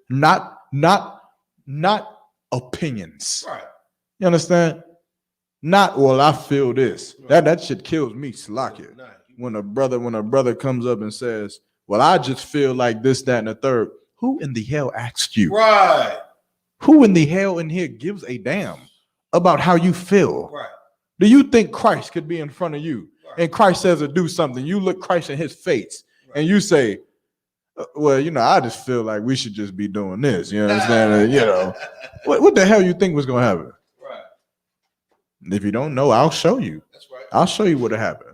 S1: Not opinions.
S2: Right.
S1: You understand? Not, well, I feel this. Right. That shit kills me, Slakia. When a brother comes up and says, well, I just feel like this, that, and the third. Who in the hell asked you?
S2: Right.
S1: Who in the hell in here gives a damn about how you feel?
S2: Right.
S1: Do you think Christ could be in front of you and Christ says to do something? You look Christ in his face and you say, well, I just feel like we should just be doing this. You understand? What the hell you think was going to happen?
S2: Right.
S1: If you don't know, I'll show you. That's right. I'll show you what happened.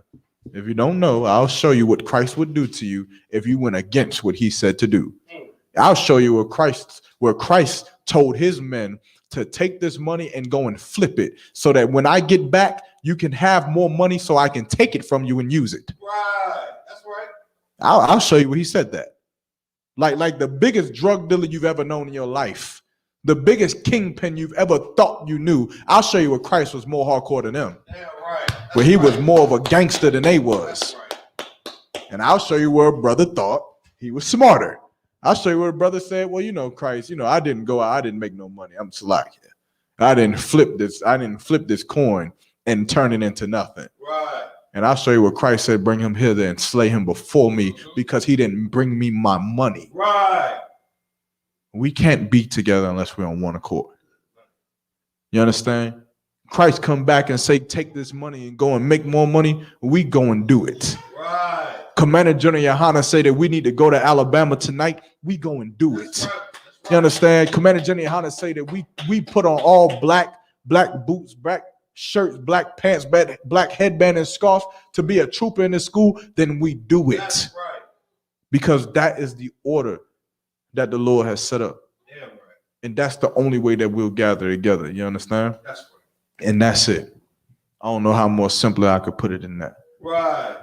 S1: If you don't know, I'll show you what Christ would do to you if you went against what he said to do. I'll show you where Christ told his men to take this money and go and flip it so that when I get back, you can have more money so I can take it from you and use it.
S2: Right. That's right.
S1: I'll show you where he said that. Like the biggest drug dealer you've ever known in your life, the biggest kingpin you've ever thought you knew. I'll show you where Christ was more hardcore than them.
S2: Yeah, right.
S1: Where he was more of a gangster than they was. Right. And I'll show you where a brother thought he was smarter. I'll show you where a brother said, well, Christ, I didn't go out, I didn't make no money. I'm Salakia. I didn't flip this coin and turn it into nothing. Right. And I'll show you where Christ said, bring him hither and slay him before me because he didn't bring me my money. Right. We can't be together unless we're on one accord. You understand? Christ come back and say, take this money and go and make more money. We go and do it. Right. Commander General Yohana say that we need to go to Alabama tonight. We go and do it. That's right. You understand? Commander General Yohana say that we put on all black boots, black shirts, black pants, black headband and scarf to be a trooper in the school, then we do it. That's right. Because that is the order that the Lord has set up. Yeah, right. And that's the only way that we'll gather together. You understand? That's right. And that's it. I don't know how more simpler I could put it than that. Right.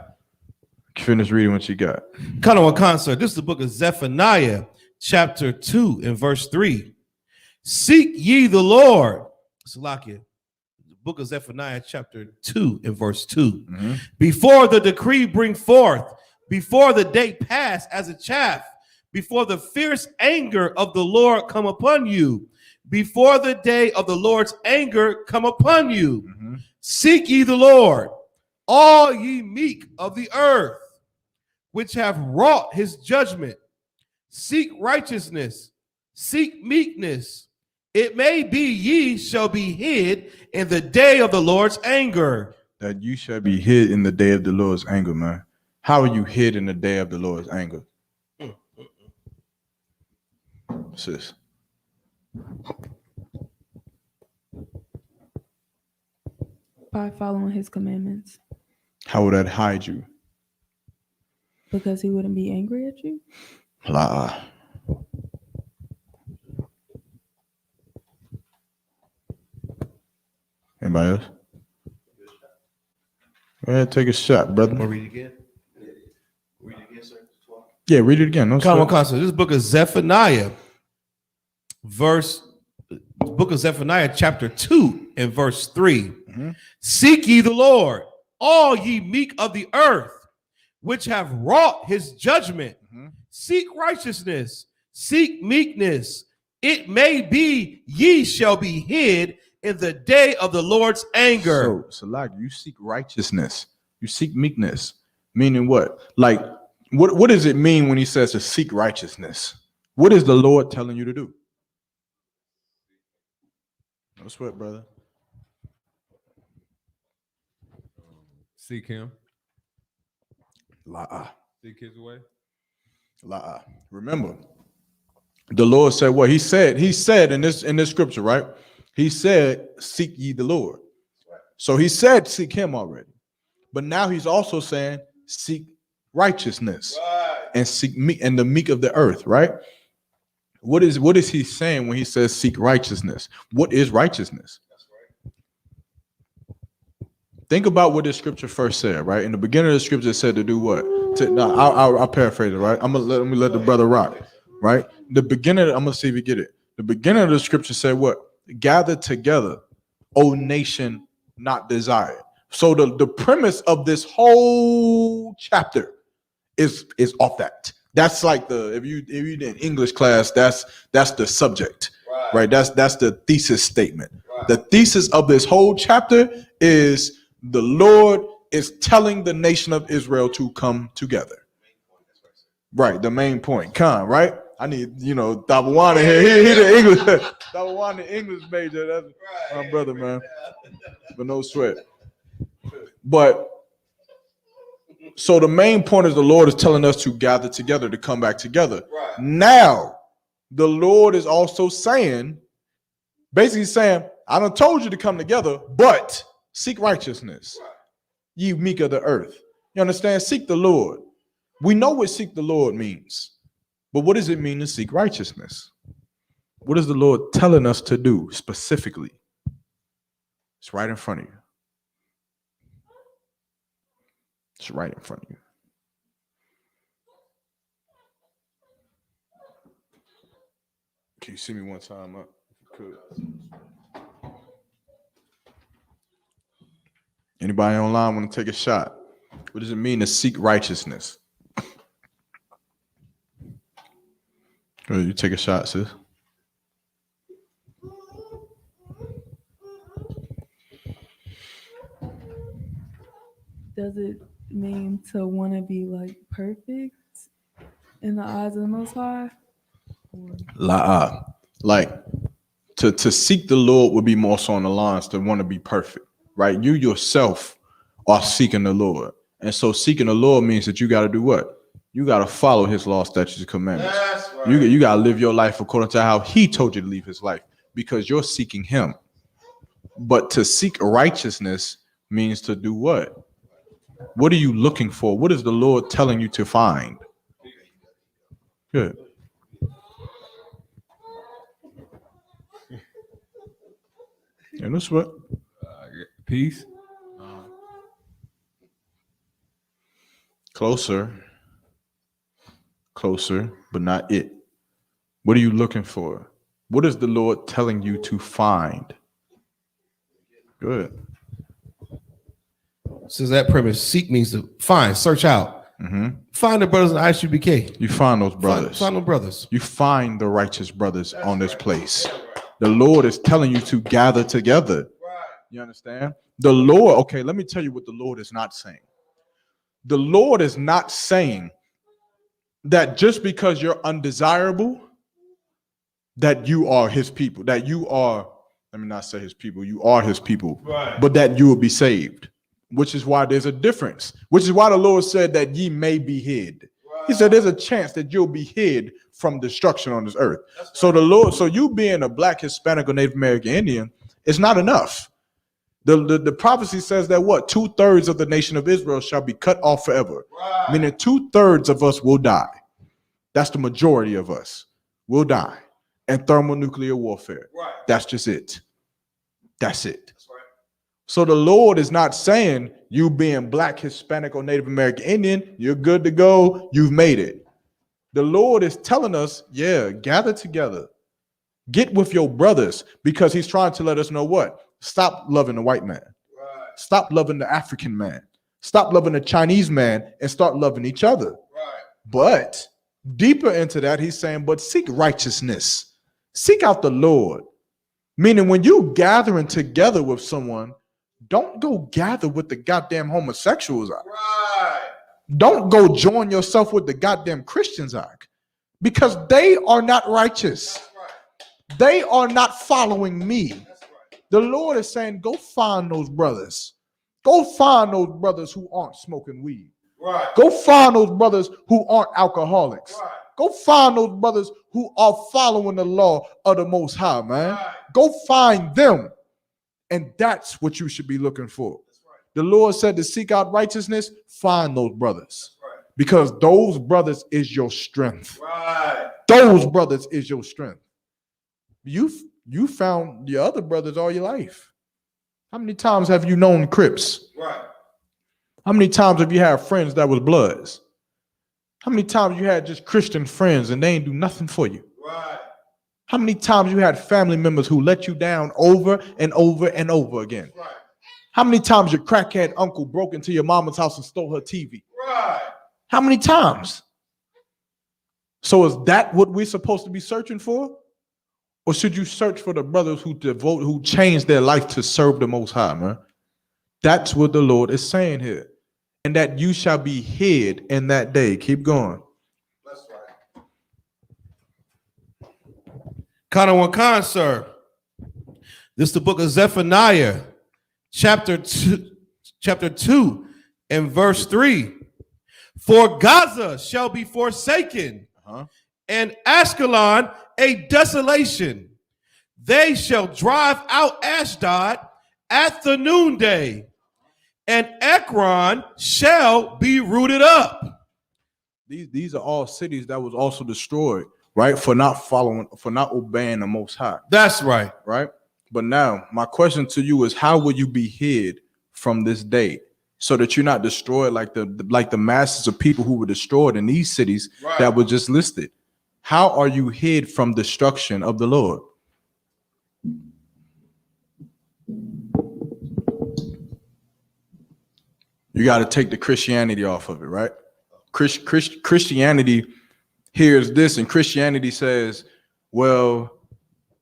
S1: Finish reading what you got.
S2: Kind of a concert. This is the book of Zephaniah, chapter 2 and verse 3. Seek ye the Lord. Salakia. Book of Zephaniah chapter 2 and verse 2. Before the decree bring forth, before the day pass as a chaff, before the fierce anger of the Lord come upon you, before the day of the Lord's anger come upon you. Seek ye the Lord, all ye meek of the earth, which have wrought his judgment. Seek righteousness, seek meekness. It may be ye shall be hid in the day of the Lord's anger.
S1: That you shall be hid in the day of the Lord's anger, man. How are you hid in the day of the Lord's anger? Sis.
S3: By following his commandments.
S1: How would that hide you?
S3: Because he wouldn't be angry at you?
S1: La. Anybody else? Go ahead, take a shot, brother.
S2: Want to read it again? Read it again, sir.
S1: Yeah, read it again. No,
S2: this book of Zephaniah, book of Zephaniah, chapter 2 and verse 3. Seek ye the Lord, all ye meek of the earth, which have wrought his judgment. Seek righteousness, seek meekness. it may be ye shall be hid in the day of the Lord's anger.
S1: So like you seek righteousness, you seek meekness, meaning what? Like, what does it mean when he says to seek righteousness? What is the Lord telling you to do? No sweat, brother.
S5: Seek him.
S1: La.
S5: Seek his way.
S1: La. Remember, the Lord said what? He said in this scripture, right? He said, seek ye the Lord. So he said, seek him already. But now he's also saying, seek righteousness and seek meek and the meek of the earth, right? What is he saying when he says seek righteousness? What is righteousness? Think about what this scripture first said, right? In the beginning of the scripture, it said to do what? I'll paraphrase it, right? Let me let the brother rock, right? I'm gonna see if you get it. The beginning of the scripture said what? Gather together, O nation not desired. So the premise of this whole chapter is off that. That's like if you did English class, that's the subject, right? That's the thesis statement. The thesis of this whole chapter is the Lord is telling the nation of Israel to come together. Right, the main point. Right? I need, Dabawana here. He the English. Dabawana the English major. That's my brother, man. But no sweat. But so the main point is the Lord is telling us to gather together, to come back together. Right. Now, the Lord is also basically saying, I done told you to come together, but seek righteousness, right. Ye meek of the earth. You understand? Seek the Lord. We know what seek the Lord means, but what does it mean to seek righteousness? What is the Lord telling us to do specifically? It's right in front of you. It's right in front of you. Can you see me one time up? If you could. Anybody online want to take a shot? What does it mean to seek righteousness? You take a shot, sis.
S3: Does it mean to want to be like perfect in the eyes of the Most High?
S1: Like to seek the Lord would be more so on the lines to want to be perfect, right? You yourself are seeking the Lord, and so seeking the Lord means that you got to do what? You got to follow His law, statutes, and commandments. That's right. You got to live your life according to how He told you to live His life, because you're seeking Him. But to seek righteousness means to do what? What are you looking for? What is the Lord telling you to find? Good. And that's what?
S5: Peace.
S1: Closer, but not it. What are you looking for? What is the Lord telling you to find? Good.
S2: So that premise, seek means to find, search out. Mm-hmm. Find the brothers in Isupk.
S1: You find those brothers.
S2: Find those brothers.
S1: You find the righteous brothers on this place. The Lord is telling you to gather together. You understand? The Lord, okay, let me tell you what the Lord is not saying. The Lord is not saying that just because you're undesirable, that you are His people, that you are, let me not say His people, you are His people, right. But that you will be saved, which is why there's a difference, which is why the Lord said that ye may be hid. Right. He said there's a chance that you'll be hid from destruction on this earth. Right. So the Lord, so you being a Black, Hispanic, or Native American Indian is not enough. The prophecy says that what? 2/3 of the nation of Israel shall be cut off forever. Right. Meaning 2/3 of us will die. That's the majority of us will die. And thermonuclear warfare. Right. That's just it. That's it. That's right. So the Lord is not saying you being Black, Hispanic, or Native American Indian, you're good to go, you've made it. The Lord is telling us, yeah, gather together. Get with your brothers, because He's trying to let us know what? Stop loving the white man. Right. Stop loving the African man. Stop loving the Chinese man and start loving each other. Right. But deeper into that, He's saying, but seek righteousness. Seek out the Lord. Meaning when you gathering together with someone, don't go gather with the goddamn homosexuals.
S4: Right.
S1: Don't go join yourself with the goddamn Christians, because they are not righteous.
S4: That's right.
S1: They are not following me.
S4: That's right.
S1: The Lord is saying, go find those brothers. Go find those brothers who aren't smoking weed.
S4: Right.
S1: Go find those brothers who aren't alcoholics.
S4: Right.
S1: Go find those brothers who are following the law of the Most High, man.
S4: Right.
S1: Go find them. And that's what you should be looking for.
S4: That's right.
S1: The Lord said to seek out righteousness, find those brothers.
S4: That's right.
S1: Because those brothers is your strength.
S4: Right.
S1: Those brothers is your strength. You found your other brothers all your life. How many times have you known Crips?
S4: Right.
S1: How many times have you had friends that was Bloods? How many times you had just Christian friends and they ain't do nothing for you?
S4: Right.
S1: How many times you had family members who let you down over and over and over again?
S4: Right.
S1: How many times your crackhead uncle broke into your mama's house and stole her TV?
S4: Right.
S1: How many times? So is that what we're supposed to be searching for? Or should you search for the brothers who changed their life to serve the Most High, man? That's what the Lord is saying here. And that you shall be hid in that day. Keep going.
S4: That's right.
S2: Kana Wakan, sir. This is the book of Zephaniah, chapter 2, and verse 3. For Gaza shall be forsaken, and Ashkelon a desolation. They shall drive out Ashdod at the noonday, and Ekron shall be rooted up.
S1: These are all cities that was also destroyed, right? For not obeying the Most High.
S2: That's right.
S1: Right? But now, my question to you is, how will you be hid from this day so that you're not destroyed like the masses of people who were destroyed in these cities
S4: Right.
S1: that were just listed? How are you hid from destruction of the Lord? You got to take the Christianity off of it, right? Christianity hears this, and Christianity says, well,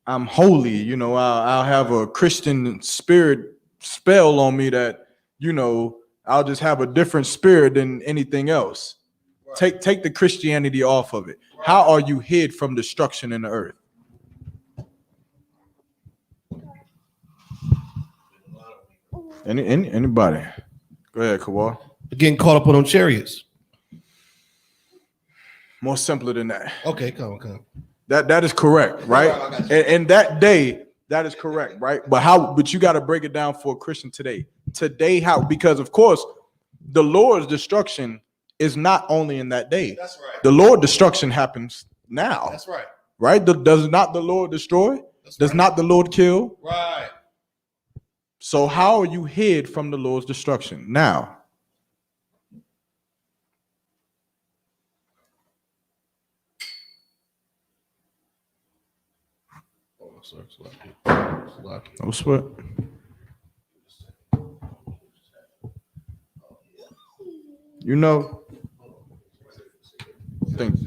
S1: I'm holy, you know, I'll have a Christian spirit spell on me that, you know, I'll just have a different spirit than anything else.
S4: Right.
S1: Take the Christianity off of it.
S4: Right.
S1: How are you hid from destruction in the earth? Anybody? Go ahead, Kawal.
S2: Getting caught up on them chariots.
S1: More simpler than that.
S2: Okay, come on.
S1: That is correct, right? And that day, that is correct, right? But you got to break it down for a Christian today. Today, how? Because of course, the Lord's destruction is not only in that day.
S4: That's right.
S1: The Lord's destruction happens now.
S4: That's right.
S1: Right? Does not the Lord destroy? Does not the Lord kill?
S4: Right.
S1: So how are you hid from the Lord's destruction now? No sweat. You know,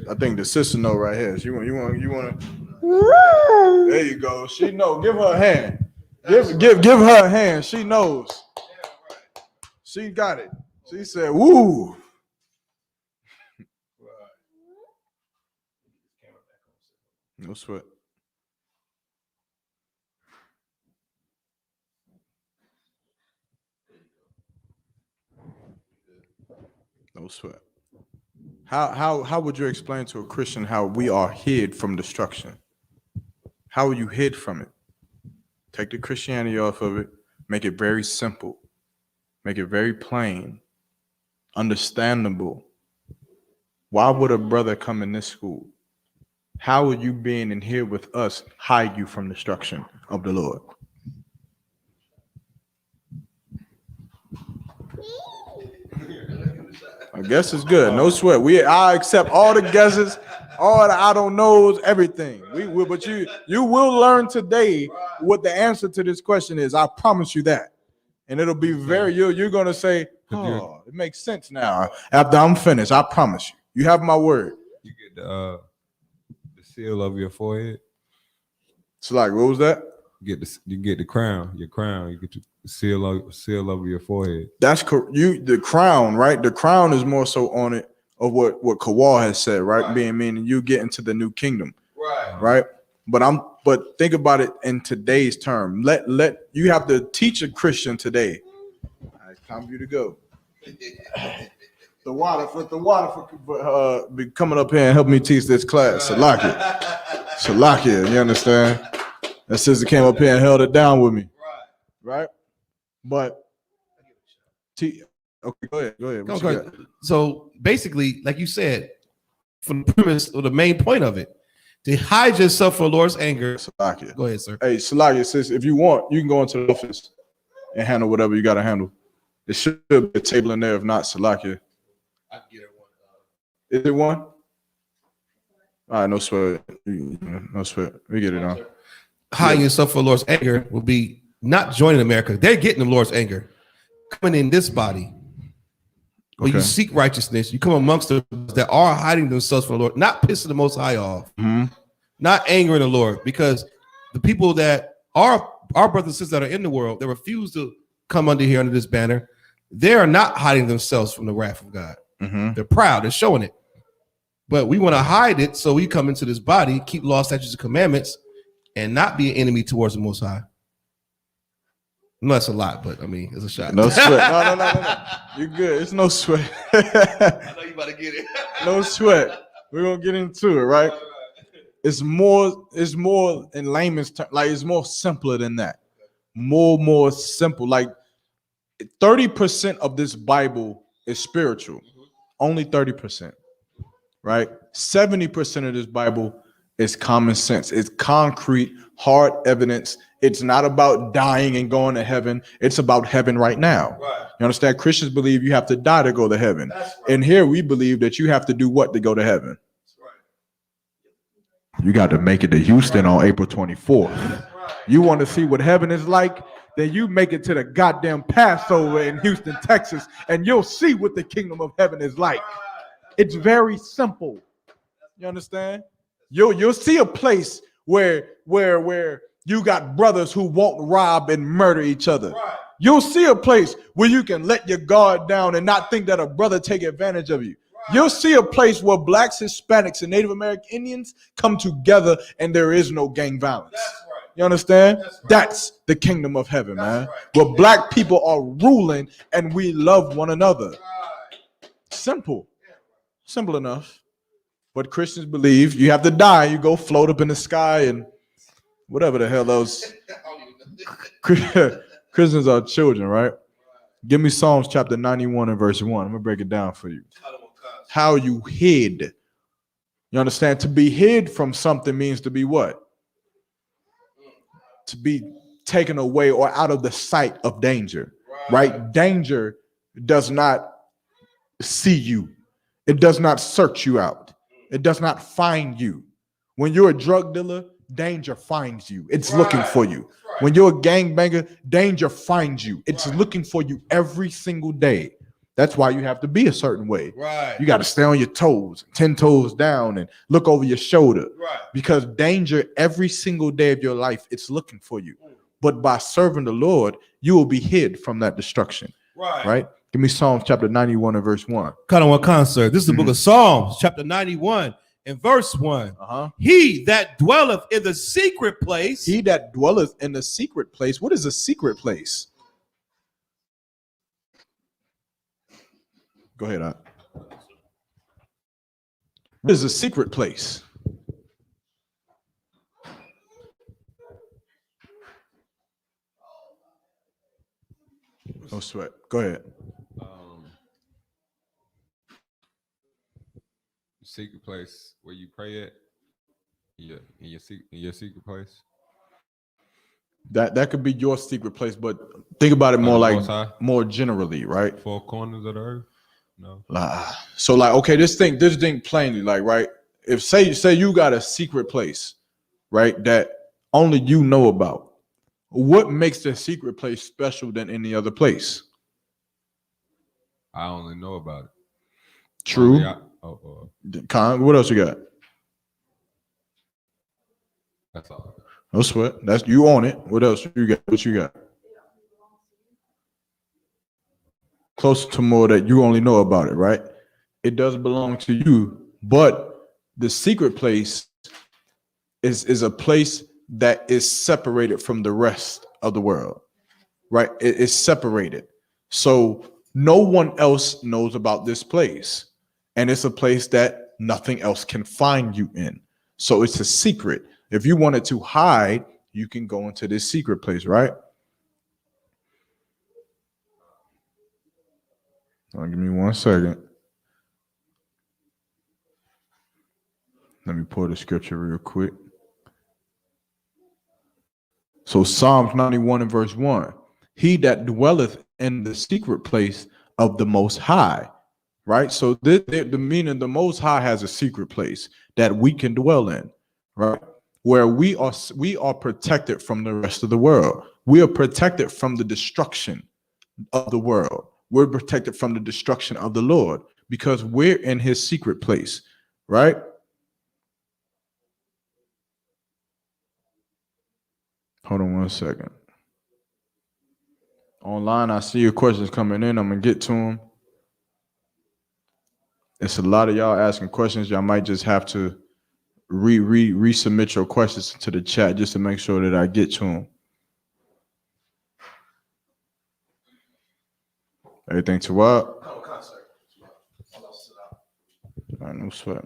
S1: I think the sister know right here. You want to. There you go. She know. Give her a hand. Give her a hand. She knows. She got it. She said, "Woo." No sweat. No sweat. How would you explain to a Christian how we are hid from destruction? How are you hid from it? Take the Christianity off of it. Make it very simple. Make it very plain. Understandable. Why would a brother come in this school? How would you being in here with us hide you from destruction of the Lord? I guess it's good. No sweat. I accept all the guesses, all the I don't knows, everything. But you will learn today what the answer to this question is. I promise you that. And it'll be you're gonna say, oh, it makes sense now. After I'm finished, I promise you. You have my word.
S5: You get the seal over your forehead.
S1: So like, what was that?
S5: You get the crown, your crown. You get your seal over your forehead.
S1: That's the crown, right? The crown is more so on it of what Kawal has said, right? Being meaning you get into the new kingdom, right? But think about it in today's term. Let you have to teach a Christian today. All right, time for you to go. The water for be coming up here and help me teach this class. Salakia, you understand? That sister came up here and held it down with me. Right? But okay, go ahead. What you got?
S2: So basically, like you said, from the premise or the main point of it, to hide yourself from the Lord's anger.
S1: Salakia.
S2: Go ahead, sir.
S1: Hey, Salakia, sis, if you want, you can go into the office and handle whatever you got to handle. There should be a table in there. If not, Salakia.
S2: I can get it one.
S1: Is it one? All right, no sweat. No sweat. We get it on.
S2: Hiding yourself from the Lord's anger will be not joining America. They're getting the Lord's anger. Coming in this body. When you seek righteousness, you come amongst those that are hiding themselves from the Lord, not pissing the Most High off, not angering the Lord, because the people that are our brothers and sisters that are in the world, that refuse to come under here under this banner, they are not hiding themselves from the wrath of God. They're proud. They're showing it. But we want to hide it so we come into this body, keep law, statutes, and commandments, and not be an enemy towards the Most High. No, that's a lot, but I mean, it's a shot.
S1: No sweat. No. You're good. It's no sweat.
S2: I know you about to get it.
S1: No sweat. We're gonna get into it, right? It's more in layman's terms, like it's more simpler than that. More simple. Like 30% of this Bible is spiritual. Only 30%. Right? 70% of this Bible is common sense. It's concrete, hard evidence. It's not about dying and going to heaven. It's about heaven right now. Right. You understand? Christians believe you have to die to go to heaven. Right. And here we believe that you have to do what to go to heaven? Right. You got to make it to Houston on April 24th. Right. You want to see what heaven is like? Then you make it to the goddamn Passover in Houston, Texas, and you'll see what the kingdom of heaven is like. It's very simple. You understand? You'll see a place where you got brothers who won't rob and murder each other. Right. You'll see a place where you can let your guard down and not think that a brother take advantage of you. Right. You'll see a place where blacks, Hispanics, and Native American Indians come together and there is no gang violence. That's right. You understand? That's right. That's the kingdom of heaven, man. Right. Where black people are ruling and we love one another. Right. Simple. Simple enough. But Christians believe you have to die. You go float up in the sky and whatever the hell else. Christians are children, right? Give me Psalms chapter 91 and verse 1. I'm going to break it down for you. How you hid. You understand? To be hid from something means to be what? To be taken away or out of the sight of danger, right? Danger does not see you. It does not search you out. It does not find you. When you're a drug dealer, danger finds you. It's looking for you. When you're a gangbanger, danger finds you. It's looking for you every single day. That's why you have to be a certain way. Right. You got to stay on your toes, 10 toes down, and look over your shoulder. Right. Because danger every single day of your life, it's looking for you. But by serving the Lord, you will be hid from that destruction. Right? Give me Psalms chapter 91 and verse 1.
S2: Kind of one concert. This is the book of Psalms, chapter 91 and verse 1. He that dwelleth in the secret place.
S1: He that dwelleth in the secret place. What is a secret place? Go ahead, Art. What is a secret place? No sweat. Go ahead.
S5: Secret place where you pray at. In your secret place.
S1: That could be your secret place, but think about it more like more generally, right?
S5: Four corners of the earth. No.
S1: So like, okay, this thing plainly, like, right? If say you got a secret place, right, that only you know about, what makes the secret place special than any other place?
S5: I only know about it.
S1: True. Con, what else you got?
S5: That's all.
S1: No sweat. That's you on it. What else you got? What you got? Closer to more that you only know about it, right? It does belong to you, but the secret place is a place that is separated from the rest of the world, right? It is separated. So no one else knows about this place. And it's a place that nothing else can find you in. So it's a secret. If you wanted to hide, you can go into this secret place, right? Give me 1 second. Let me pull the scripture real quick. So Psalms 91 and verse 1. He that dwelleth in the secret place of the Most High, right? So the meaning the Most High has a secret place that we can dwell in, right? Where we are protected from the rest of the world. We are protected from the destruction of the world. We're protected from the destruction of the Lord because we're in his secret place, right? Hold on 1 second. Online, I see your questions coming in. I'm going to get to them. It's a lot of y'all asking questions. Y'all might just have to resubmit your questions to the chat just to make sure that I get to them. Everything to what? No sweat.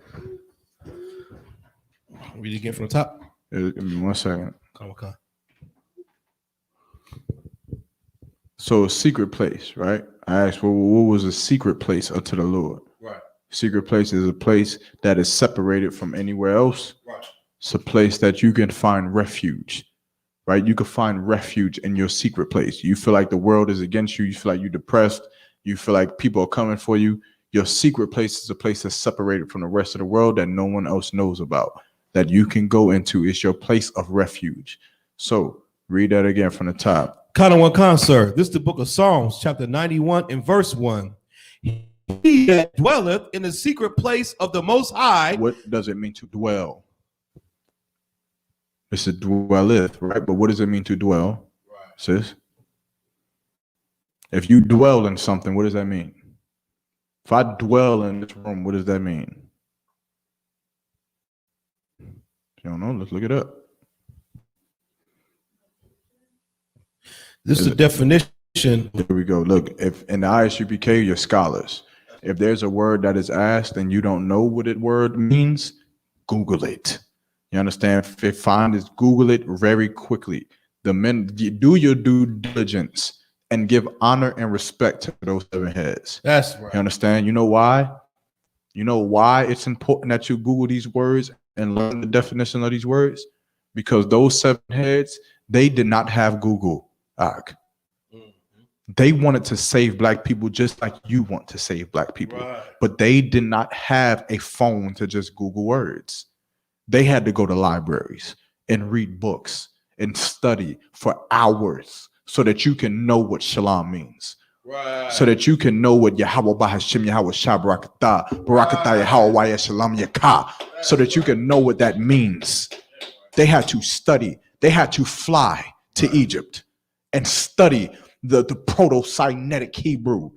S2: Read it again from the top.
S1: Give me 1 second.
S2: Okay.
S1: So a secret place, right? I asked, well, what was a secret place unto the Lord?
S4: Right.
S1: Secret place is a place that is separated from anywhere else.
S4: Right.
S1: It's a place that you can find refuge, right? You can find refuge in your secret place. You feel like the world is against you. You feel like you're depressed. You feel like people are coming for you. Your secret place is a place that's separated from the rest of the world that no one else knows about, that you can go into. It's your place of refuge. So read that again from the top.
S2: Kind of one concert. This is the book of Psalms, chapter 91 and verse 1. He that dwelleth in the secret place of the Most High.
S1: What does it mean to dwell? It's a dwelleth, right? But what does it mean to dwell,
S4: Right.
S1: sis? If you dwell in something, what does that mean? If I dwell in this room, what does that mean? If you don't know, let's look it up.
S2: This is the definition.
S1: Here we go. Look, if in the ISUPK, you're scholars. If there's a word that is asked and you don't know what it word means, Google it. You understand? If find is Google it very quickly. Do your due diligence and give honor and respect to those 7 heads.
S2: That's right.
S1: You understand? You know why? You know why it's important that you Google these words and learn the definition of these words? Because those 7 heads, they did not have Google. They wanted to save black people just like you want to save black people.
S4: Right.
S1: But they did not have a phone to just Google words. They had to go to libraries and read books and study for hours so that you can know what shalom means.
S4: Right.
S1: So that you can know what Yahweh Bahashim Yahweh Shah Barakatah, Barakatah Yahweh Shalom Yakah, so that you can know what that means. They had to study. They had to fly to Egypt and study the Proto-Sinaitic Hebrew,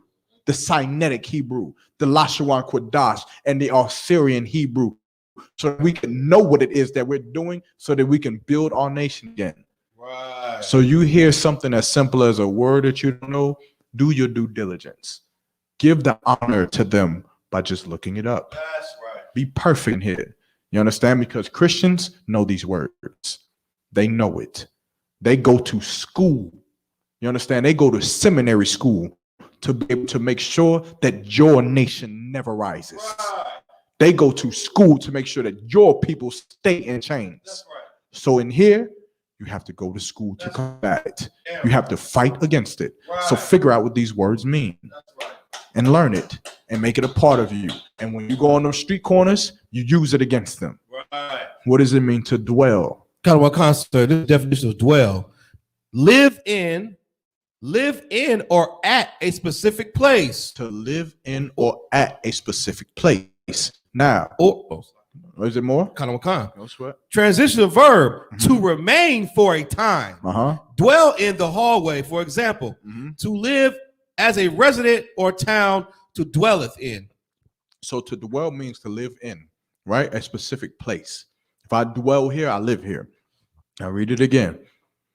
S1: the Sinaitic Hebrew, the Lashawan Quadash, and the Assyrian Hebrew, so that we can know what it is that we're doing, so that we can build our nation again.
S4: Right.
S1: So you hear something as simple as a word that you don't know, do your due diligence. Give the honor to them by just looking it up.
S4: That's right.
S1: Be perfect in here. You understand? Because Christians know these words. They know it. They go to school. You understand? They go to seminary school to be able to make sure that your nation never rises.
S4: Right.
S1: They go to school to make sure that your people stay in chains.
S4: That's right.
S1: So in here, you have to go to school to combat it.
S4: Yeah.
S1: You have to fight against it.
S4: Right.
S1: So figure out what these words mean
S4: That's right.
S1: and learn it and make it a part of you. And when you go on those street corners, you use it against them.
S4: Right.
S1: What does it mean to dwell?
S2: Kind of one concert. This definition of dwell. Live in or at a specific place.
S1: To live in or at a specific place. Now,
S2: Or
S1: Is it more?
S2: Kanawakan.
S1: No sweat.
S2: Transitional verb, to remain for a time.
S1: Uh-huh.
S2: Dwell in the hallway, for example. To live as a resident or town to dwelleth in.
S1: So to dwell means to live in, right? A specific place. If I dwell here, I live here. I'll read it again.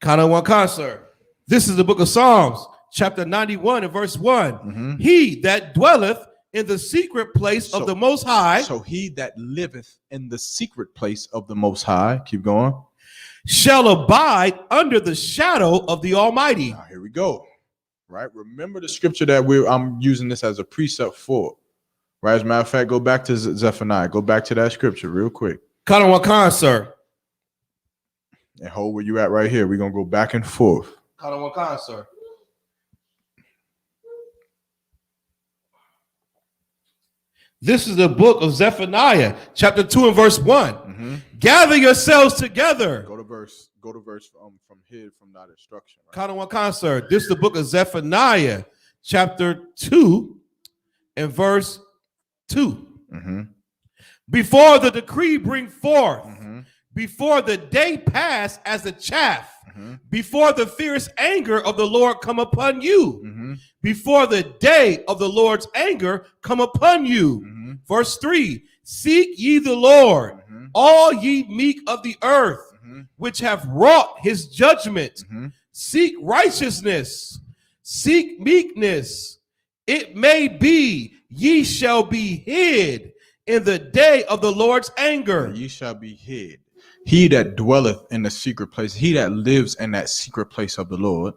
S2: Kanawakan, sir. This is the book of Psalms, chapter 91 and verse 1. He that dwelleth in the secret place of the Most High.
S1: So he that liveth in the secret place of the Most High, keep going,
S2: shall abide under the shadow of the Almighty.
S1: Now, here we go. Right? Remember the scripture that I'm using this as a precept for. Right? As a matter of fact, go back to Zephaniah. Go back to that scripture real quick.
S2: Kanawakan, sir.
S1: And hold where you at right here. We're going to go back and forth.
S2: Kanawakan, sir. This is the book of Zephaniah, chapter 2 and verse 1. Gather yourselves together.
S1: Go to verse from hid from that instruction. Right?
S2: Kanawakan, sir. This is the book of Zephaniah, chapter 2 and verse 2. Before the decree bring forth, before the day pass as the chaff, before the fierce anger of the Lord come upon you, before the day of the Lord's anger come upon you. Verse 3, seek ye the Lord, all ye meek of the earth, which have wrought his judgment. Seek righteousness, seek meekness. It may be ye shall be hid in the day of the Lord's anger.
S1: Ye shall be hid. He that dwelleth in the secret place, he that lives in that secret place of the Lord,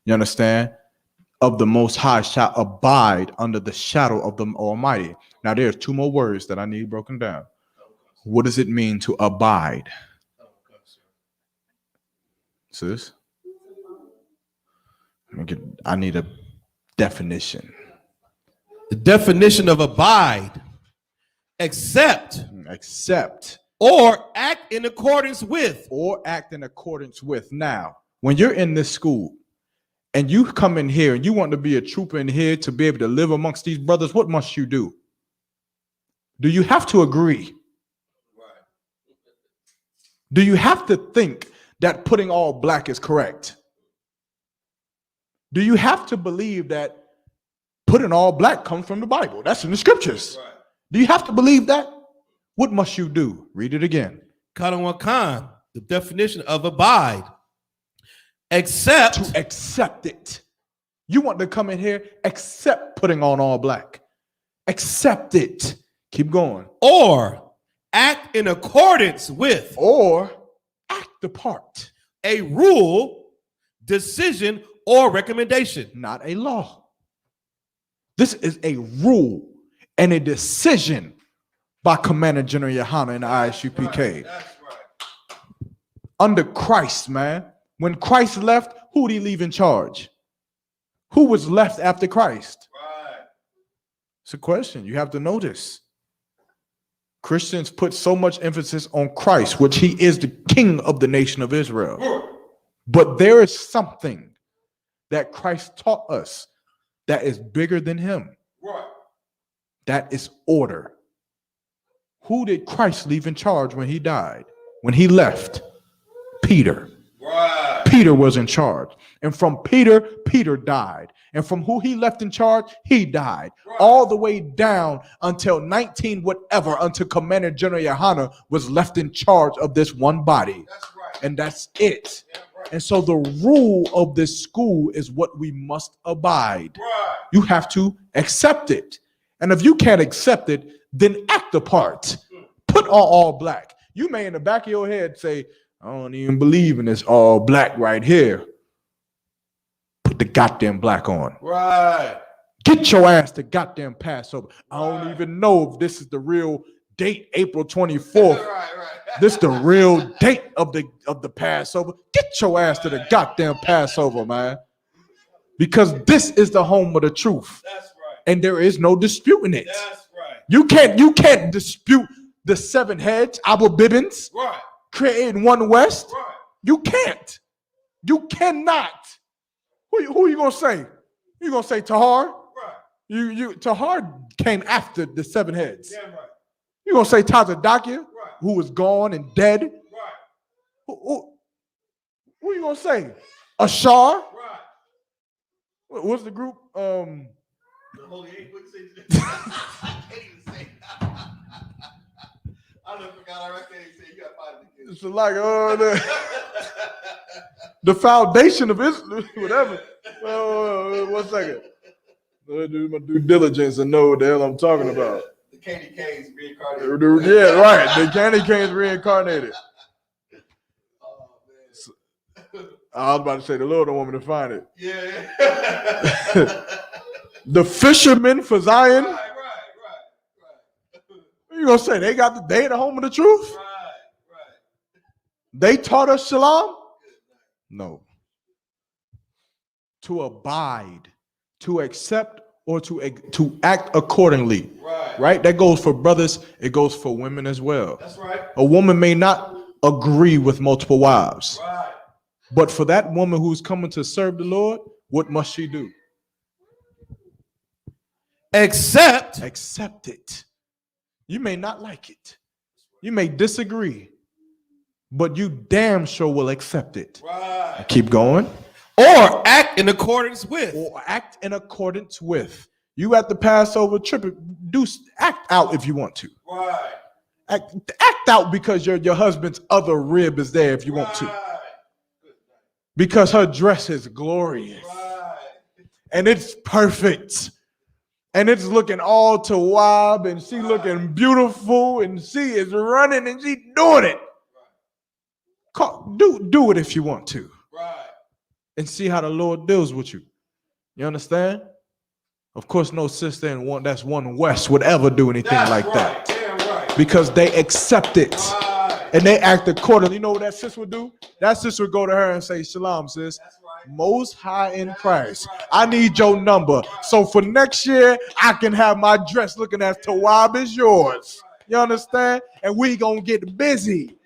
S1: you understand, of the Most High shall abide under the shadow of the Almighty. Now there's two more words that I need broken down. What does it mean to abide? Sis? I need a definition.
S2: The definition of abide, accept or act in accordance with.
S1: Or act in accordance with. Now, when you're in this school and you come in here and you want to be a trooper in here to be able to live amongst these brothers, what must you do? Do you have to agree? Do you have to think that putting all black is correct? Do you have to believe that putting all black comes from the Bible? That's in the scriptures. Do you have to believe that? What must you do? Read it again.
S2: Kanawakan, the definition of abide. Accept.
S1: To accept it. You want to come in here, accept putting on all black. Accept it. Keep going.
S2: Or act in accordance with.
S1: Or act the part.
S2: A rule, decision, or recommendation.
S1: Not a law. This is a rule and a decision by Commander General Yohana and the ISUPK. That's right. Under Christ, man. When Christ left, who did he leave in charge? Who was left after Christ? Right. It's a question. You have to notice. Christians put so much emphasis on Christ, which he is the king of the nation of Israel. But there is something that Christ taught us that is bigger than him. Right. That is order. Who did Christ leave in charge when he died? When he left? Peter. Right. Peter was in charge. And from Peter, Peter died. And from who he left in charge, he died. Right. All the way down until 19 whatever, until Commander General Yohana was left in charge of this one body. That's right. And that's it. Yeah, right. And so the rule of this school is what we must abide. Right. You have to accept it. And if you can't accept it, then act the part. Put on all black. You may in the back of your head say, I don't even believe in this all black right here. Put the goddamn black on. Right. Get your ass to goddamn Passover. I don't even know if this is the real date, April 24th. Right. This is the real date of the Passover. Get your ass to the goddamn Passover, man. Because this is the home of the truth. That's right. And there is no disputing it. That's right. You can't dispute the 7 heads, Abba Bibbins, right, creating one West. Right. You can't. You cannot. Who are you gonna say? You gonna say Tahar? Right. Tahar came after the 7 heads. Yeah, right. You gonna say Tazadakia,
S4: Right.
S1: who was gone and dead?
S4: Right.
S1: Who you gonna say? Ashar?
S4: Right.
S1: What's the group?
S2: The Holy Eight, what you say? I can't even say. I done forgot. I can't even say. You gotta find it again.
S1: It's like the foundation of Islam, whatever. 1 second. Let me do my due diligence and know what the hell I'm talking about.
S2: The candy canes reincarnated.
S1: Yeah, right. The candy canes reincarnated.
S2: Oh man.
S1: I was about to say the Lord don't want me to find it.
S2: Yeah.
S1: The fishermen for Zion.
S2: Right.
S1: What you gonna say? They got the home of the truth?
S2: Right.
S1: They taught us shalom? No. To abide, to accept, or to act accordingly. Right? That goes for brothers, it goes for women as well.
S2: That's right.
S1: A woman may not agree with multiple wives.
S2: Right.
S1: But for that woman who's coming to serve the Lord, what must she do?
S2: Accept
S1: it. You may not like it. You may disagree, but you damn sure will accept it.
S2: Right.
S1: Keep going.
S2: Or act in accordance with.
S1: Or act in accordance with. You at the Passover trip, act out if you want to.
S2: Right.
S1: Act out because your husband's other rib is there if you want to. Because her dress is glorious.
S2: Right.
S1: And it's perfect. And it's looking all to Wab, and she looking beautiful, and she is running, and she doing it. Do it if you want to.
S2: Right.
S1: And see how the Lord deals with you. You understand? Of course, no sister in that's one West would ever do anything like that.
S2: Damn right.
S1: Because they accept it.
S2: Right.
S1: And they act accordingly. You know what that sis would do? That sis would go to her and say, Shalom, sis.
S2: That's right.
S1: Most high in Christ. I need your number. So for next year, I can have my dress looking as Tawab is yours. You understand? And we gonna get busy.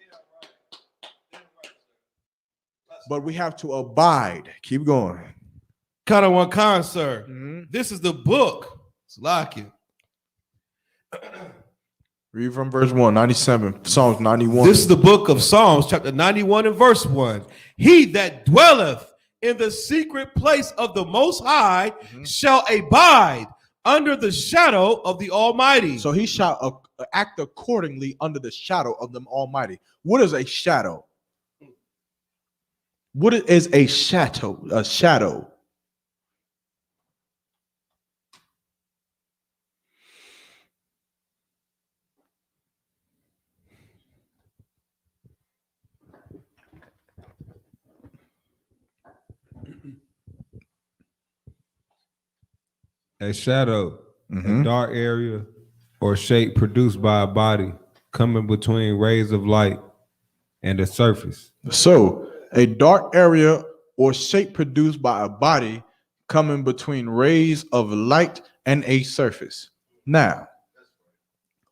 S1: But we have to abide. Keep going.
S2: Kind of one con, sir.
S1: Mhm.
S2: This is the book. It's like it.
S1: Read from verse 1, 97, Psalms 91.
S2: This is the book of Psalms, chapter 91 and verse 1. He that dwelleth in the secret place of the Most High shall abide under the shadow of the Almighty.
S1: So he shall act accordingly under the shadow of the Almighty. What is a shadow? What is a shadow? A shadow.
S5: A shadow,
S1: Mhm.
S5: a dark area or shape produced by a body coming between rays of light and the surface.
S1: So a dark area or shape produced by a body coming between rays of light and a surface. Now,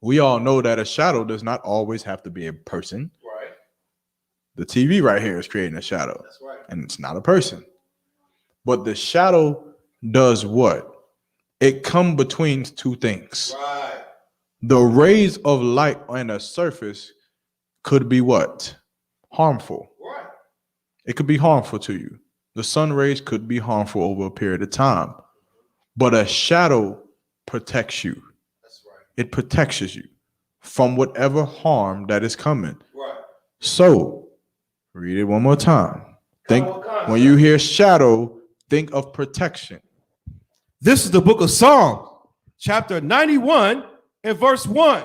S1: we all know that a shadow does not always have to be a person.
S2: Right.
S1: The TV right here is creating a shadow.
S2: That's right.
S1: And it's not a person. But the shadow does what? It comes between two things.
S2: Right.
S1: The rays of light on a surface could be what? Harmful.
S2: Right.
S1: It could be harmful to you. The sun rays could be harmful over a period of time. But a shadow protects you.
S2: That's right.
S1: It protects you from whatever harm that is coming.
S2: Right.
S1: So, read it one more time. Think when you hear shadow, think of protection.
S2: This is the book of Psalms, chapter 91 and verse 1.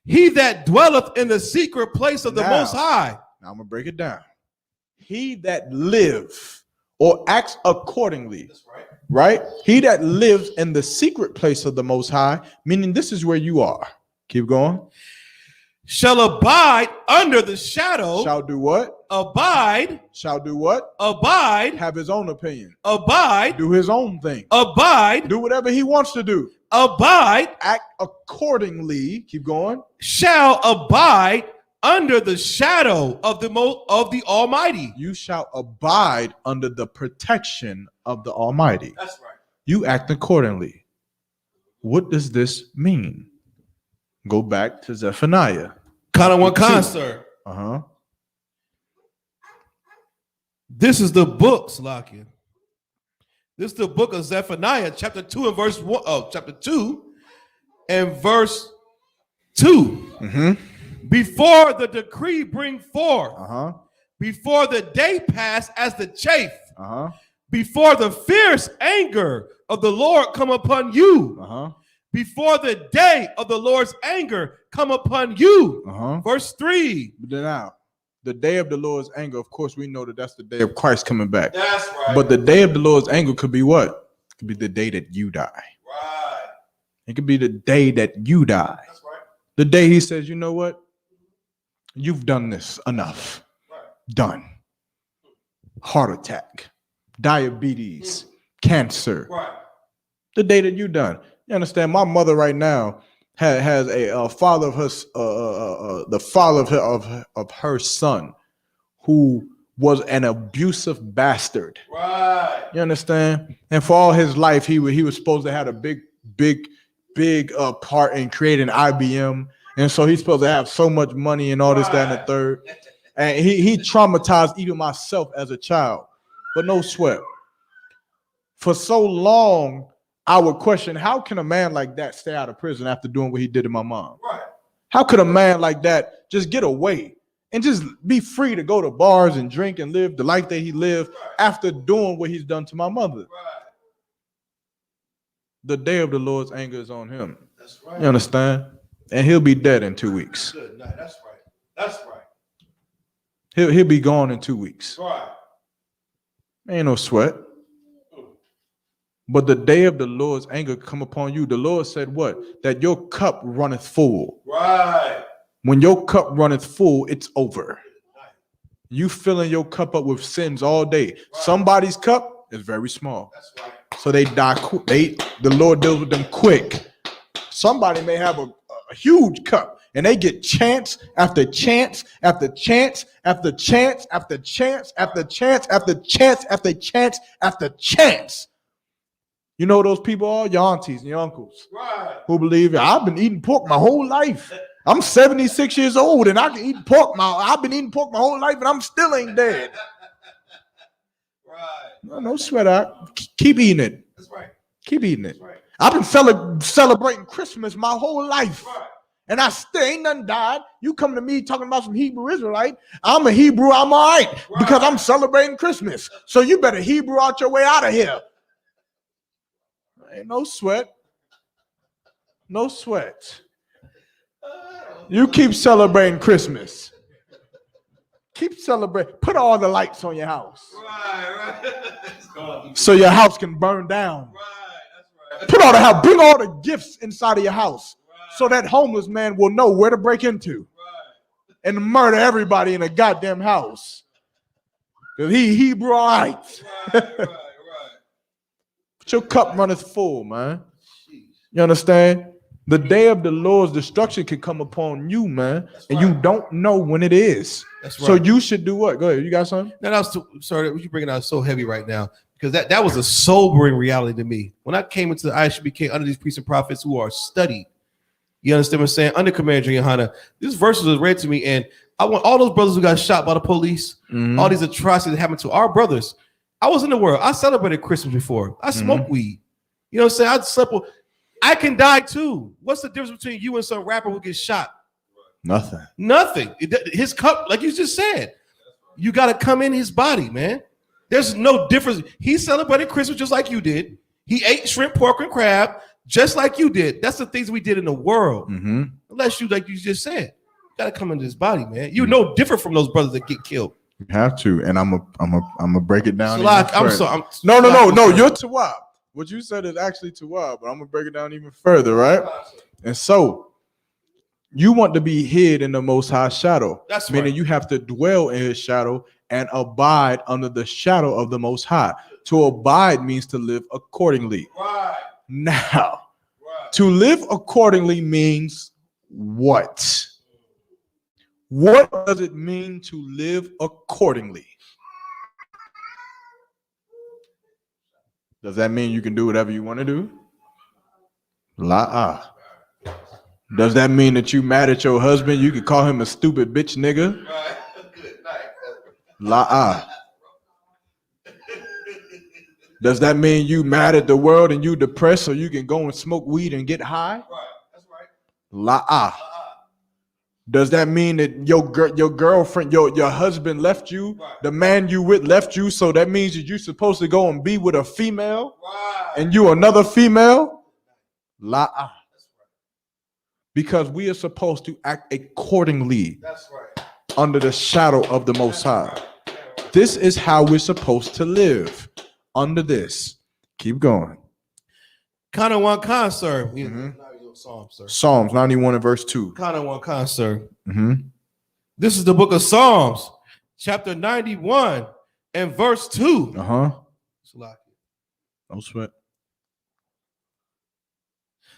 S2: He that dwelleth in the secret place of the
S1: Now.
S2: Most High.
S1: Now I'm gonna break it down. He that live or acts accordingly,
S2: That's right.
S1: right? He that lives in the secret place of the Most High, meaning this is where you are. Keep going.
S2: Shall abide under the shadow.
S1: Shall do what?
S2: Abide.
S1: Shall do what?
S2: Abide.
S1: Have his own opinion.
S2: Abide.
S1: Do his own thing.
S2: Abide.
S1: Do whatever he wants to do.
S2: Abide.
S1: Act accordingly. Keep going.
S2: Shall abide under the shadow of the Almighty.
S1: You shall abide under the protection of the Almighty.
S2: That's right.
S1: You act accordingly. What does this mean? Go back to Zephaniah.
S2: Kind of one
S1: Chapter 2.
S2: concert.
S1: Uh-huh.
S2: This is the book, Slakia. This is the book of Zephaniah, chapter 2 and verse 1. Oh, chapter 2 and verse 2.
S1: Mm-hmm.
S2: Before the decree bring forth,
S1: Uh-huh.
S2: before the day pass as the chaff,
S1: Uh-huh.
S2: before the fierce anger of the Lord come upon you,
S1: Uh-huh.
S2: before the day of the Lord's anger come upon you.
S1: Uh-huh.
S2: Verse 3.
S1: But then now, the day of the Lord's anger, of course, we know that that's the day of Christ coming back.
S4: That's right.
S1: But the day of the Lord's anger could be what? It could be the day that you die.
S4: Right.
S1: It could be the day that you die.
S4: That's right.
S1: The day he says, you know what? You've done this enough.
S4: Right.
S1: Done. Heart attack, diabetes, cancer.
S4: Right.
S1: The day that you done. You understand? My mother right now has a father of her, the father of her son, who was an abusive bastard.
S4: Right.
S1: You understand? And for all his life, he was supposed to have a big part in creating IBM, and so he's supposed to have so much money and all this, that, and the third. And he traumatized even myself as a child, but no sweat. For so long, I would question, how can a man like that stay out of prison after doing what he did to my mom?
S4: Right.
S1: How could a man like that just get away and just be free to go to bars and drink and live the life that he lived after doing what he's done to my mother?
S4: Right.
S1: The day of the Lord's anger is on him.
S4: That's right.
S1: You understand? And he'll be dead in 2 weeks.
S4: Good night. That's right. That's right.
S1: He'll be gone in 2 weeks.
S4: Right.
S1: Ain't no sweat. But the day of the Lord's anger come upon you. The Lord said what? That your cup runneth full.
S4: Right.
S1: When your cup runneth full, it's over. You filling your cup up with sins all day. Somebody's cup is very small.
S4: That's right.
S1: So they die quick. The Lord deals with them quick. Somebody may have a huge cup and they get chance after chance after chance after chance after chance after chance after chance after chance after chance. You know those people are? Your aunties and your uncles.
S4: Right.
S1: Who believe I've been eating pork my whole life. I'm 76 years old and I can eat pork. I've been eating pork my whole life and I'm still ain't dead.
S4: Right.
S1: No sweat out. Keep eating it.
S4: That's right.
S1: Keep eating it.
S4: That's right.
S1: I've been celebrating Christmas my whole life.
S4: Right.
S1: And I still ain't nothing died. You come to me talking about some Hebrew Israelite. I'm a Hebrew. I'm all right because I'm celebrating Christmas. So you better Hebrew out your way out of here. Ain't no sweat. No sweat. You keep celebrating Christmas. Keep celebrating. Put all the lights on your house
S4: Right.
S1: so your house can burn down.
S4: Right. That's right.
S1: Put all the house. Bring all the gifts inside of your house so that homeless man will know where to break into and murder everybody in the goddamn house. Because he Hebrew all right.
S4: Right.
S1: But your cup runneth full, man. You understand? The day of the Lord's destruction can come upon you, man, and you don't know when it is.
S2: That's
S1: So
S2: right.
S1: you should do what? Go ahead. You got something?
S2: That was sorry, what you bringing out is so heavy right now because that was a sobering reality to me when I came into the ISUPK under these priests and prophets who are studied. You understand what I'm saying? Under Commander Johanna, this verse was read to me, and I want all those brothers who got shot by the police, all these atrocities that happened to our brothers. I was in the world. I celebrated Christmas before. I smoked weed. You know what I'm saying? I slept. I can die too. What's the difference between you and some rapper who gets shot?
S1: Nothing.
S2: Nothing. His cup, like you just said, you got to come in his body, man. There's no difference. He celebrated Christmas just like you did. He ate shrimp, pork, and crab just like you did. That's the things we did in the world. Unless you, like you just said, got to come into his body, man. You're no different from those brothers that get killed.
S1: You have to, and I'm a break it down.
S2: So like, I'm sorry.
S1: No. You're Tawab. What you said is actually Tawab, but I'm gonna break it down even further, right? And so you want to be hid in the Most High shadow.
S2: That's
S1: meaning
S2: right.
S1: you have to dwell in His shadow and abide under the shadow of the Most High. To abide means to live accordingly.
S4: Right.
S1: Now, to live accordingly means what? What does it mean to live accordingly? Does that mean you can do whatever you want to do? La. Does that mean that you mad at your husband? You can call him a stupid bitch nigga?
S4: Right. Good night.
S1: La. Does that mean you mad at the world and you depressed so you can go and smoke weed and get high?
S4: Right. That's right.
S1: La. Does that mean that your girlfriend, your husband left you,
S4: Right.
S1: the man you with left you, so that means that you're supposed to go and be with a female
S4: Right.
S1: and you another female? La.
S4: That's right.
S1: Because we are supposed to act accordingly
S4: That's right.
S1: under the shadow of the Most High.
S4: Right. Yeah, right.
S1: This is how we're supposed to live under this. Keep going.
S2: Kind of one concert.
S1: Mhm.
S2: Psalms, sir.
S1: Psalms 91 and verse 2.
S2: Kind of one concert.
S1: Mm-hmm.
S2: This is the book of Psalms, chapter 91 and verse 2.
S1: Uh-huh.
S2: Salaki.
S1: No sweat.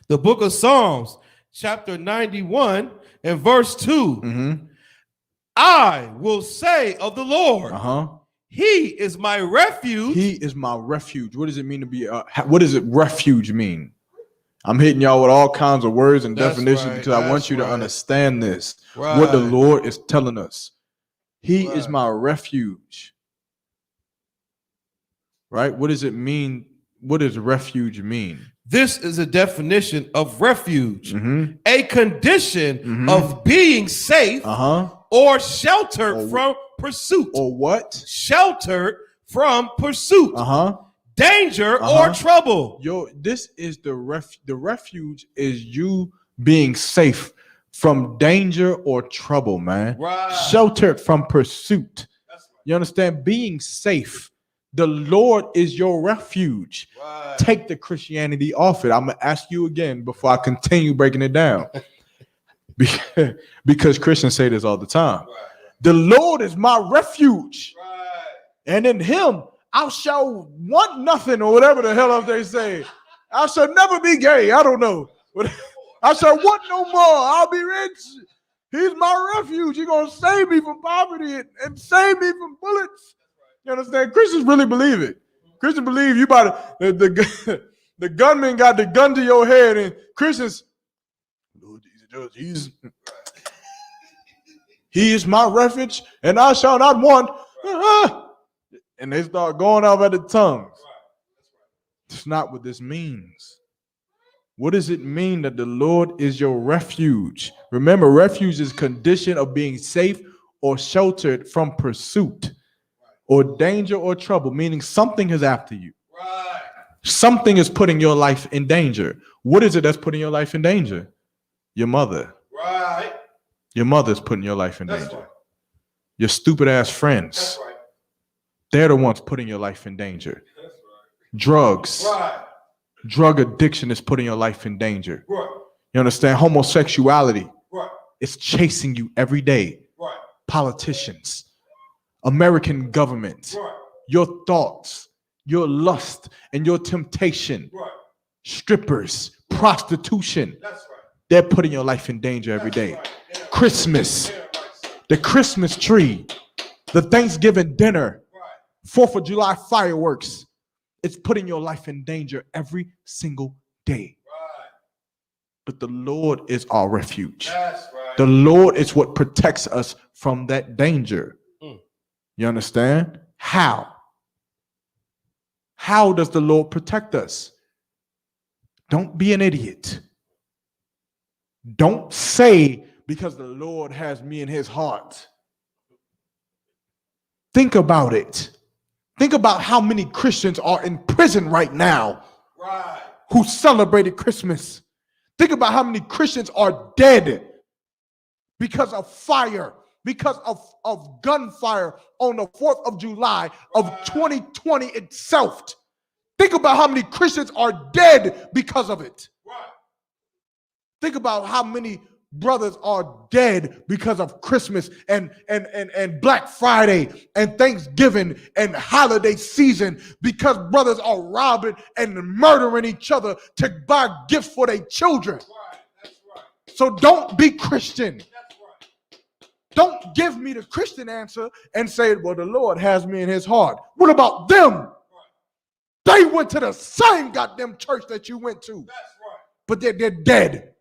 S2: The book of Psalms, chapter 91 and verse 2.
S1: Mm-hmm.
S2: I will say of the Lord,
S1: Uh-huh.
S2: he is my refuge.
S1: He is my refuge. What does it mean to be what does it refuge mean? I'm hitting y'all with all kinds of words and
S2: That's
S1: definitions
S2: right,
S1: because I want
S2: that's
S1: you to
S2: right.
S1: understand this. What the
S2: Right.
S1: Lord is telling us. He is
S2: Right.
S1: my refuge. Right? What does it mean? What does refuge mean?
S2: This is a definition of refuge,
S1: Mm-hmm.
S2: a condition
S1: Mhm.
S2: of being safe
S1: Uh-huh.
S2: or sheltered
S1: Or-
S2: from pursuit.
S1: Or what?
S2: Sheltered from pursuit,
S1: Uh-huh.
S2: danger,
S1: Uh-huh.
S2: or trouble.
S1: Yo, this is the refuge is you being safe from danger or trouble, man.
S4: Right.
S1: Sheltered from pursuit.
S4: That's right.
S1: You understand? Being safe. The Lord is your refuge.
S4: Right.
S1: Take the Christianity off it. I'm gonna ask you again before I continue breaking it down. Because Christians say this all the time.
S4: Right.
S1: The Lord is my refuge.
S4: Right.
S1: And in him I shall want nothing, or whatever the hell else they say. I shall never be gay. I don't know. I shall want no more. I'll be rich. He's my refuge. He's gonna save me from poverty and save me from bullets. You understand? Christians really believe it. Christians believe you about the gunman got the gun to your head, and Christians, Lord Jesus, he is my refuge, and I shall not want. And they start going off at the tongues. It's not what this means. What does it mean that the Lord is your refuge? Remember, refuge is condition of being safe or sheltered from pursuit or danger or trouble, meaning something is after you.
S4: Right.
S1: Something is putting your life in danger. What is it that's putting your life in danger? Your mother.
S4: Right.
S1: Your mother's putting your life in
S4: That's
S1: danger.
S4: right.
S1: Your stupid ass friends.
S4: That's right.
S1: They're the ones putting your life in danger.
S4: That's right.
S1: Drugs.
S4: Right.
S1: Drug addiction is putting your life in danger.
S4: Right.
S1: You understand? Homosexuality
S4: Right.
S1: is chasing you every day.
S4: Right.
S1: Politicians, American government,
S4: Right.
S1: your thoughts, your lust, and your temptation,
S4: Right.
S1: strippers, prostitution.
S4: That's right.
S1: They're putting your life in danger every
S4: That's
S1: day.
S4: right. Yeah.
S1: Christmas,
S4: Yeah, right.
S1: the Christmas tree, the Thanksgiving dinner,
S4: Right.
S1: 4th of July fireworks. It's putting your life in danger every single day.
S4: Right.
S1: But the Lord is our refuge.
S4: That's right.
S1: The Lord is what protects us from that danger.
S2: Mm.
S1: You understand? How? How does the Lord protect us? Don't be an idiot. Don't say because the Lord has me in his heart. Think about it. Think about how many Christians are in prison right now
S4: Right.
S1: who celebrated Christmas. Think about how many Christians are dead because of fire, because of gunfire on the 4th of July of 2020 itself. Think about how many Christians are dead because of it.
S4: Right.
S1: Think about how many brothers are dead because of Christmas and Black Friday and Thanksgiving and holiday season, because brothers are robbing and murdering each other to buy gifts for their children.
S4: Right. That's right.
S1: So don't be Christian.
S4: That's right.
S1: Don't give me the Christian answer and say, well, the Lord has me in his heart. What about them? They went to the same goddamn church that you went to,
S4: That's right.
S1: but they're dead.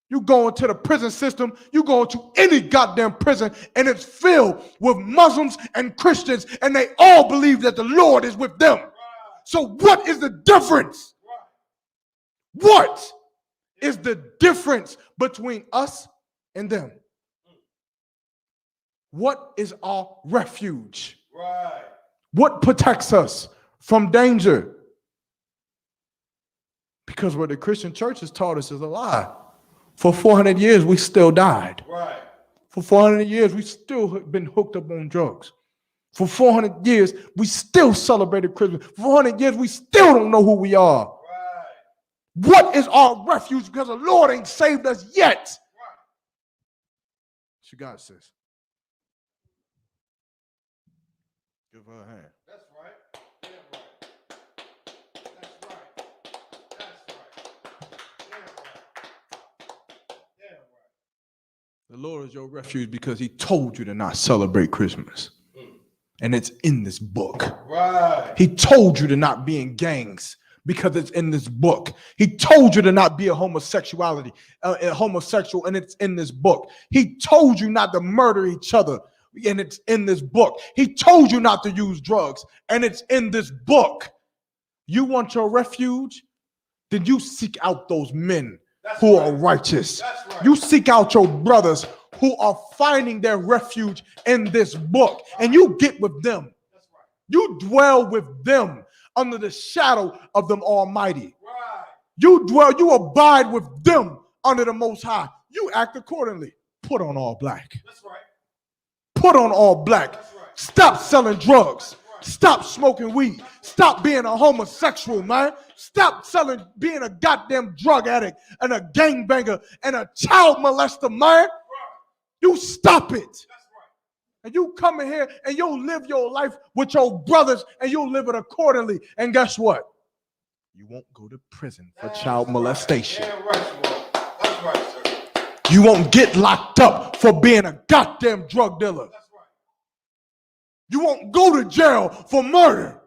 S1: You go into the prison system, you go into any goddamn prison, and it's filled with Muslims and Christians, and they all believe that the Lord is with them. So what is the difference? What is the difference between us and them? What is our refuge?
S4: Right.
S1: What protects us from danger? Because what the Christian church has taught us is a lie. For 400 years, we still died.
S4: Right.
S1: For 400 years, we still been hooked up on drugs. For 400 years, we still celebrated Christmas. For 400 years, we still don't know who we are.
S4: Right.
S1: What is our refuge? Because the Lord ain't saved us yet. She got it, sis. Give her a hand.
S4: That's right. Damn right. That's right. That's right. Damn right. Damn right.
S1: The Lord is your refuge because he told you to not celebrate Christmas. And it's in this book.
S4: Right.
S1: He told you to not be in gangs because it's in this book. He told you to not be a homosexual, and it's in this book. He told you not to murder each other, and it's in this book. He told you not to use drugs, and it's in this book. You want your refuge? Then you seek out those men who are righteous.
S4: That's right.
S1: You seek out your brothers who are finding their refuge in this book, and you get with them.
S4: That's right.
S1: You dwell with them under the shadow of them Almighty.
S4: Right.
S1: You abide with them under the Most High. You act accordingly. Put on all black.
S4: That's right.
S1: Put on all black.
S4: That's right.
S1: Stop selling drugs.
S4: That's right.
S1: Stop smoking weed. Stop being a homosexual, man. Stop being a goddamn drug addict and a gangbanger and a child molester, man. You stop it.
S4: That's right.
S1: And you come in here and you'll live your life with your brothers and you'll live it accordingly. And guess what? You won't go to prison for child molestation.
S4: Damn right you won't. That's right, sir.
S1: You won't get locked up for being a goddamn drug dealer.
S4: That's right.
S1: You won't go to jail for murder.
S4: Right.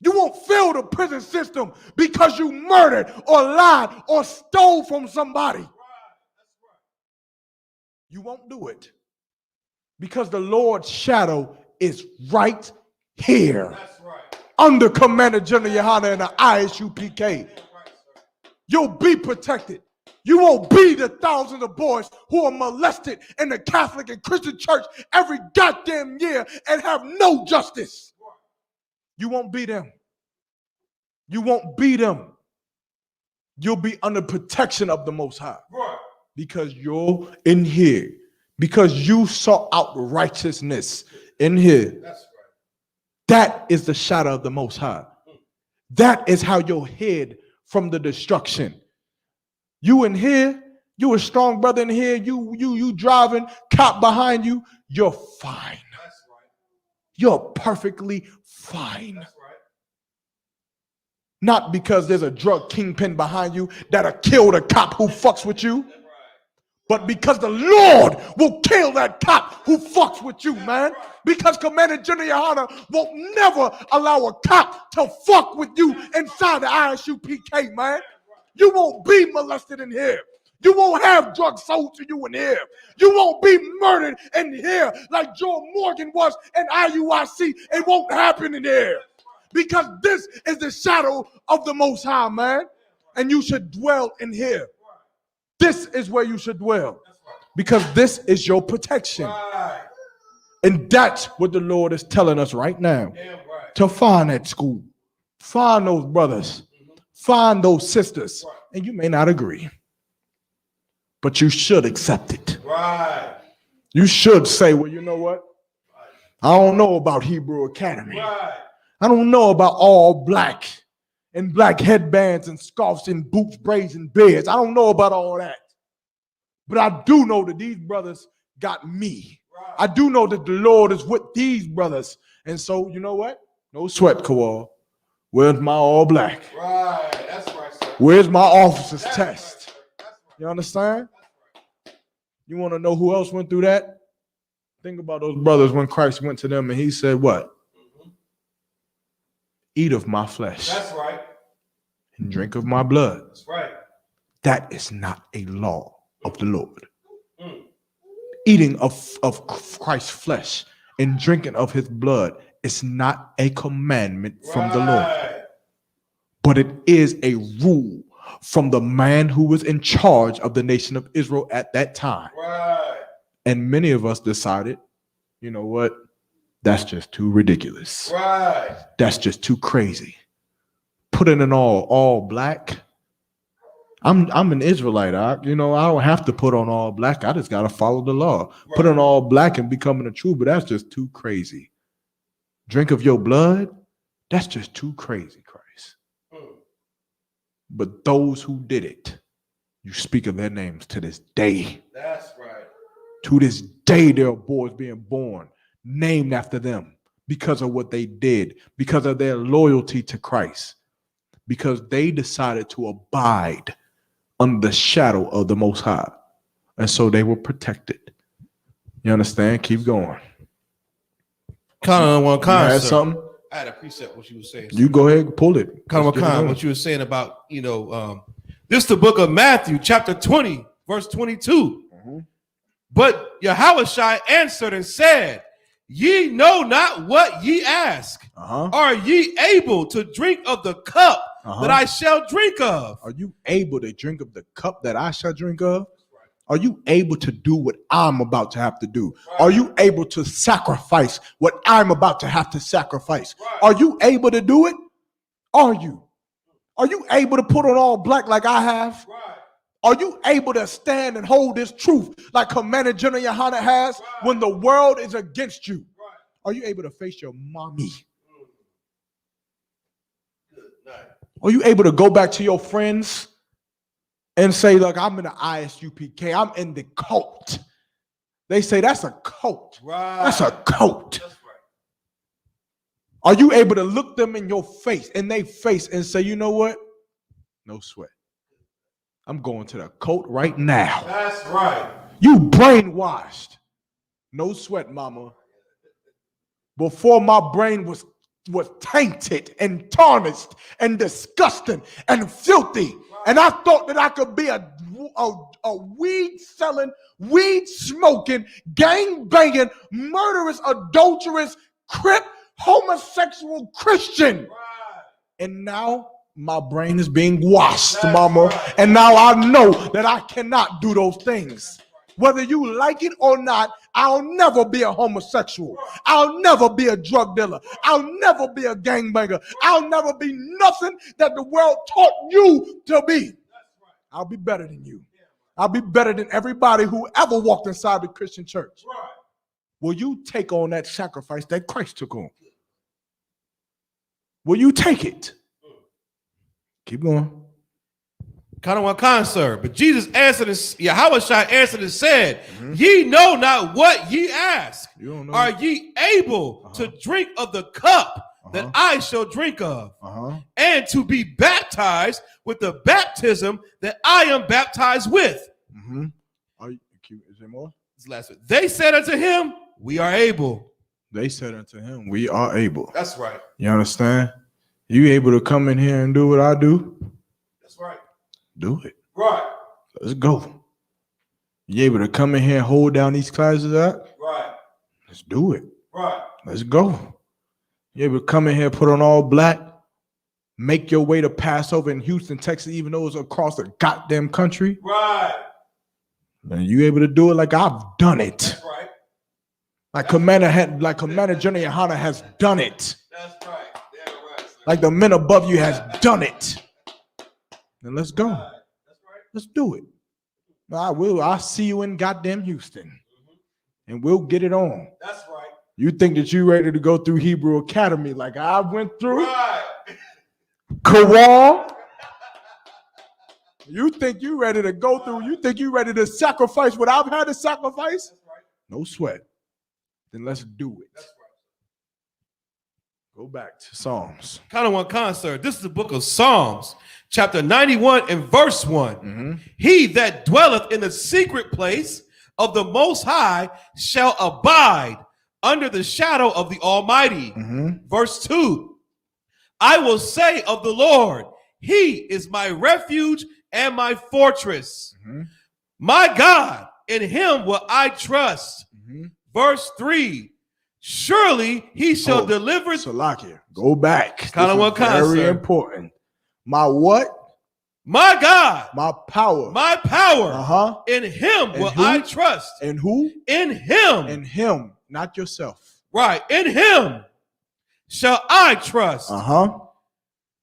S1: You won't fail the prison system because you murdered or lied or stole from somebody.
S4: Right. That's right.
S1: You won't do it because the Lord's shadow is right here
S4: That's right.
S1: under Commander General Yohana and the ISUPK.
S4: Damn right, sir.
S1: You'll be protected. You won't be the thousands of boys who are molested in the Catholic and Christian church every goddamn year and have no justice. You won't be them. You won't be them. You'll be under protection of the Most High.
S4: Right.
S1: Because you're in here. Because you sought out righteousness in here.
S4: That's right.
S1: That is the shadow of the Most High. That is how you'll hid from the destruction. You in here, you a strong brother in here, you driving, cop behind you, you're fine.
S4: That's right.
S1: You're perfectly fine.
S4: That's right.
S1: Not because there's a drug kingpin behind you that'll kill the cop who fucks with you,
S4: Right.
S1: but because the Lord will kill that cop who fucks with you, man. Because Commander General Yohana won't never allow a cop to fuck with you inside the ISUPK, man. You won't be molested in here. You won't have drugs sold to you in here. You won't be murdered in here like Joe Morgan was in IUIC. It won't happen in here. Because this is the shadow of the Most High, man. And you should dwell in here. This is where you should dwell. Because this is your protection.
S4: Right.
S1: And that's what the Lord is telling us right now.
S4: Damn right.
S1: To find that school. Find those brothers. Find those sisters. And you may not agree. But you should accept it.
S4: Right.
S1: You should say, well, you know what? I don't know about Hebrew Academy.
S4: Right.
S1: I don't know about all black and black headbands and scarves and boots, braids and beards. I don't know about all that. But I do know that these brothers got me.
S4: Right.
S1: I do know that the Lord is with these brothers. And so, you know what? No sweat, Kowal. Where's my all black?
S4: Right. That's right, sir.
S1: Where's my officer's
S4: That's
S1: test?
S4: right, sir. That's right.
S1: You understand?
S4: That's right.
S1: You want to know who else went through that? Think about those brothers when Christ went to them and he said, what? Eat of my flesh
S4: That's right.
S1: and drink of my blood.
S4: That's right.
S1: That is not a law. of the Lord. Eating of Christ's flesh and drinking of his blood is not a commandment from the Lord, but it is a rule from the man who was in charge of the nation of Israel at that time. And many of us decided, you know what? That's just too ridiculous. That's just too crazy. Putting in all black. I'm an Israelite. I don't have to put on all black. I just got to follow the law. Put on all black and becoming a true, but that's just too crazy. Drink of your blood. That's just too crazy, Christ. But those who did it, you speak of their names to this day.
S2: That's right.
S1: To this day, there are boys being born named after them because of what they did, because of their loyalty to Christ, because they decided to abide under the shadow of the Most High. And so they were protected. You understand? Keep going.
S2: Kind of one
S1: You
S2: kind.
S1: had something?
S2: I had a precept what you were saying.
S1: You go ahead and pull it.
S2: Kind of
S1: Let's get it on.
S2: what you were saying about, this is the book of Matthew, chapter 20, verse 22. But Yahushua answered and said, ye know not what ye ask. Are ye able to drink of the cup that I shall drink of?
S1: Are you able to drink of the cup that I shall drink of? Are you able to do what I'm about to have to do? Are you able to sacrifice what I'm about to have to sacrifice? Are you able to do it? Are you? Are you able to put on all black like I have? Are you able to stand and hold this truth like Commander General Yohana has when the world is against you? Are you able to face your mommy? Are you able to go back to your friends and say, look, I'm in the ISUPK. I'm in the cult. They say that's a cult. That's a cult. Are you able to look them in your face, in their face, and say, you know what? No sweat. I'm going to the cult right now.
S4: That's right.
S1: You brainwashed. No sweat, mama. Before my brain was tainted and tarnished and disgusting and filthy. And I thought that I could be a weed selling, weed smoking, gang banging, murderous, adulterous, crip, homosexual Christian. And now my brain is being washed, mama. And now I know that I cannot do those things. Whether you like it or not, I'll never be a homosexual. I'll never be a drug dealer. I'll never be a gangbanger. I'll never be nothing that the world taught you to be. I'll be better than you. I'll be better than everybody who ever walked inside the Christian church. Will you take on that sacrifice that Christ took on? Will you take it? Keep going.
S2: Kind of one kind, sir. But Jesus answered, Yahushua answered and said, ye know not what ye ask.
S1: You don't know.
S2: Are ye able to drink of the cup that I shall drink of, and to be baptized with the baptism that I am baptized with?
S1: Is there more?
S2: This last one. They said unto him, we are able.
S1: They said unto him, we are able.
S2: That's right.
S1: You understand? You able to come in here and do what I do?
S2: That's right.
S1: Do it.
S4: Right.
S1: Let's go. You able to come in here and hold down these classes out?
S4: Right.
S1: Let's do it.
S4: Right.
S1: Let's go. You able to come in here, put on all black, make your way to Passover in Houston, Texas, even though it's across the goddamn country?
S4: Right.
S1: And you able to do it like I've done it.
S4: That's right.
S1: Like Commander General Yohana has done it.
S4: That's right. Yeah, right.
S1: Like the men above you has done it. Then let's go.
S4: That's right.
S1: Let's do it. I'll see you in goddamn Houston. And we'll get it on.
S4: That's right.
S1: You think that you ready to go through Hebrew Academy like I went through?
S4: Right.
S1: Quran? You think you ready to go through? You think you ready to sacrifice what I've had to sacrifice?
S4: That's right.
S1: No sweat. Then let's do it.
S4: That's right.
S1: Go back to Psalms.
S2: Kind of one concert. This is the book of Psalms, chapter 91 and verse 1. He that dwelleth in the secret place of the Most High shall abide under the shadow of the Almighty. Verse 2. I will say of the Lord, he is my refuge and my fortress. My God, in him will I trust.
S1: Mhm.
S2: Verse 3. Surely he shall
S1: Oh,
S2: deliver.
S1: Salakia, go back.
S2: Kinda
S1: This is
S2: what kind,
S1: very
S2: sir?
S1: important. My what?
S2: My God,
S1: My power.
S2: my power.
S1: Uh-huh.
S2: In him
S1: And
S2: will
S1: who?
S2: I trust.
S1: And who?
S2: In him.
S1: And him, not yourself.
S2: Right. In him shall I trust.
S1: Uh-huh.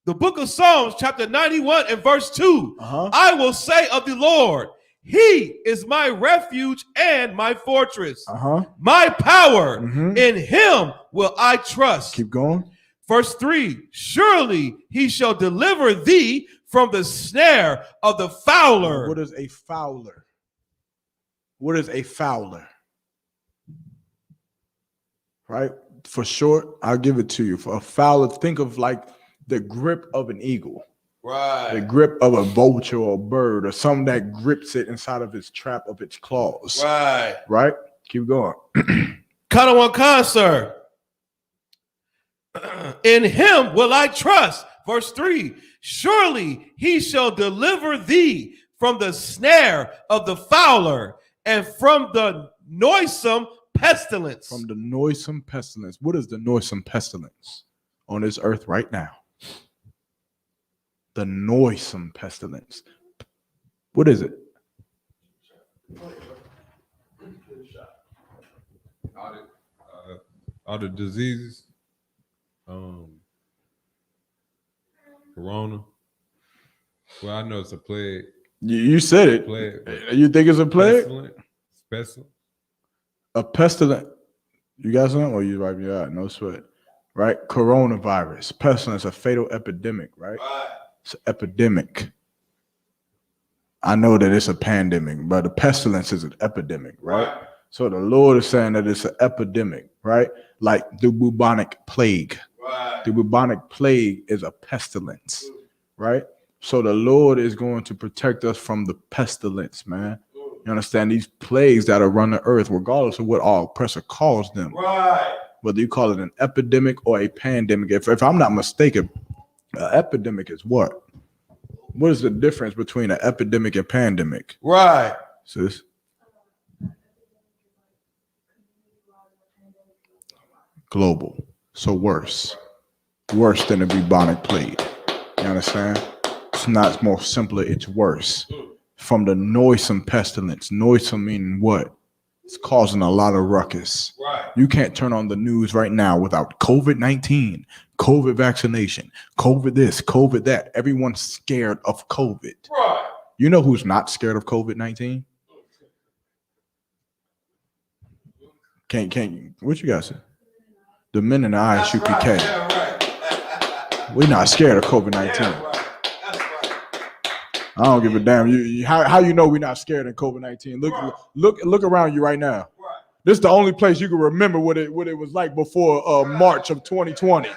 S2: The book of Psalms, chapter 91 and verse 2.
S1: Uh-huh.
S2: I will say of the Lord, he is my refuge and my fortress.
S1: Uh-huh.
S2: My power.
S1: Mhm.
S2: In him will I trust.
S1: Keep going.
S2: Verse 3. Surely he shall deliver thee from the snare of the fowler.
S1: What is a fowler? What is a fowler? Right? For short, I'll give it to you. For a fowler, think of like the grip of an eagle. The
S4: Right.
S1: grip of a vulture or a bird or something that grips it inside of its trap of its claws.
S4: Right.
S1: Right? Keep going.
S2: Kind of one kind, sir. In him will I trust. Verse 3. Surely he shall deliver thee from the snare of the fowler and from the noisome pestilence.
S1: From the noisome pestilence. What is the noisome pestilence on this earth right now? The noisome pestilence. What is it?
S5: All the diseases, corona. Well, I know it's a plague.
S1: You said it.
S5: Plague.
S1: You think it's a plague?
S5: Pestilent.
S1: A pestilence. You got something? Or you wiping your eye? No sweat. Right? Coronavirus. Pestilence, a fatal epidemic, right?
S4: Right.
S1: It's an epidemic. I know that it's a pandemic, but a pestilence is an epidemic, right? So the Lord is saying that it's an epidemic, right? Like the bubonic plague.
S4: Right.
S1: The bubonic plague is a pestilence, right? So the Lord is going to protect us from the pestilence, man. You understand? These plagues that are run the earth, regardless of what our oppressor calls them,
S4: Right.
S1: whether you call it an epidemic or a pandemic. If I'm not mistaken, an epidemic is what? What is the difference between an epidemic and pandemic?
S4: Right.
S1: Sis? Global. So worse. Worse than the bubonic plague. You understand? It's not more simpler, it's worse. From the noisome pestilence. Noisome meaning what? It's causing a lot of ruckus.
S4: Right.
S1: You can't turn on the news right now without COVID-19, COVID vaccination, COVID this, COVID that. Everyone's scared of COVID.
S4: Right.
S1: You know who's not scared of COVID-19? Can't what you guys say? The men in the
S4: That's
S1: Isupk.
S4: right. Yeah, right.
S1: We're not scared of COVID-19.
S4: Yeah, right. That's right.
S1: I don't give a damn. How you know we're not scared of COVID-19? Look around you right now.
S4: Right.
S1: This is the only place you can remember what it was like before March of 2020.
S4: Right.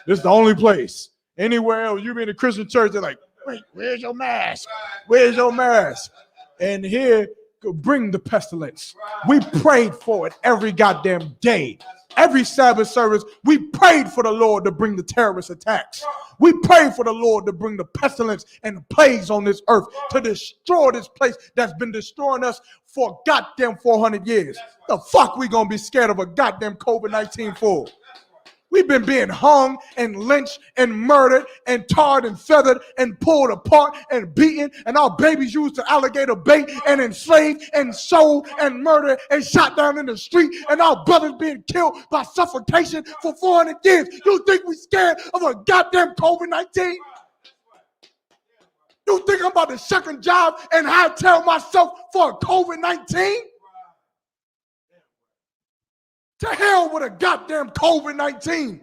S1: This is the only place. Anywhere else, you be in a Christian church, they're like, wait, where's your mask?
S4: Right.
S1: Where's your mask? And here, bring the pestilence. We prayed for it every goddamn day. Every Sabbath service, we prayed for the Lord to bring the terrorist attacks. We prayed for the Lord to bring the pestilence and the plagues on this earth to destroy this place that's been destroying us for goddamn 400 years. The fuck we gonna be scared of a goddamn COVID-19 for? We've been being hung and lynched and murdered and tarred and feathered and pulled apart and beaten, and our babies used to alligator bait and enslaved and sold and murdered and shot down in the street, and our brothers being killed by suffocation for 400 years. You think we scared of a goddamn COVID-19? You think I'm about to second job and hightail myself for a COVID-19? To hell with a goddamn COVID-19.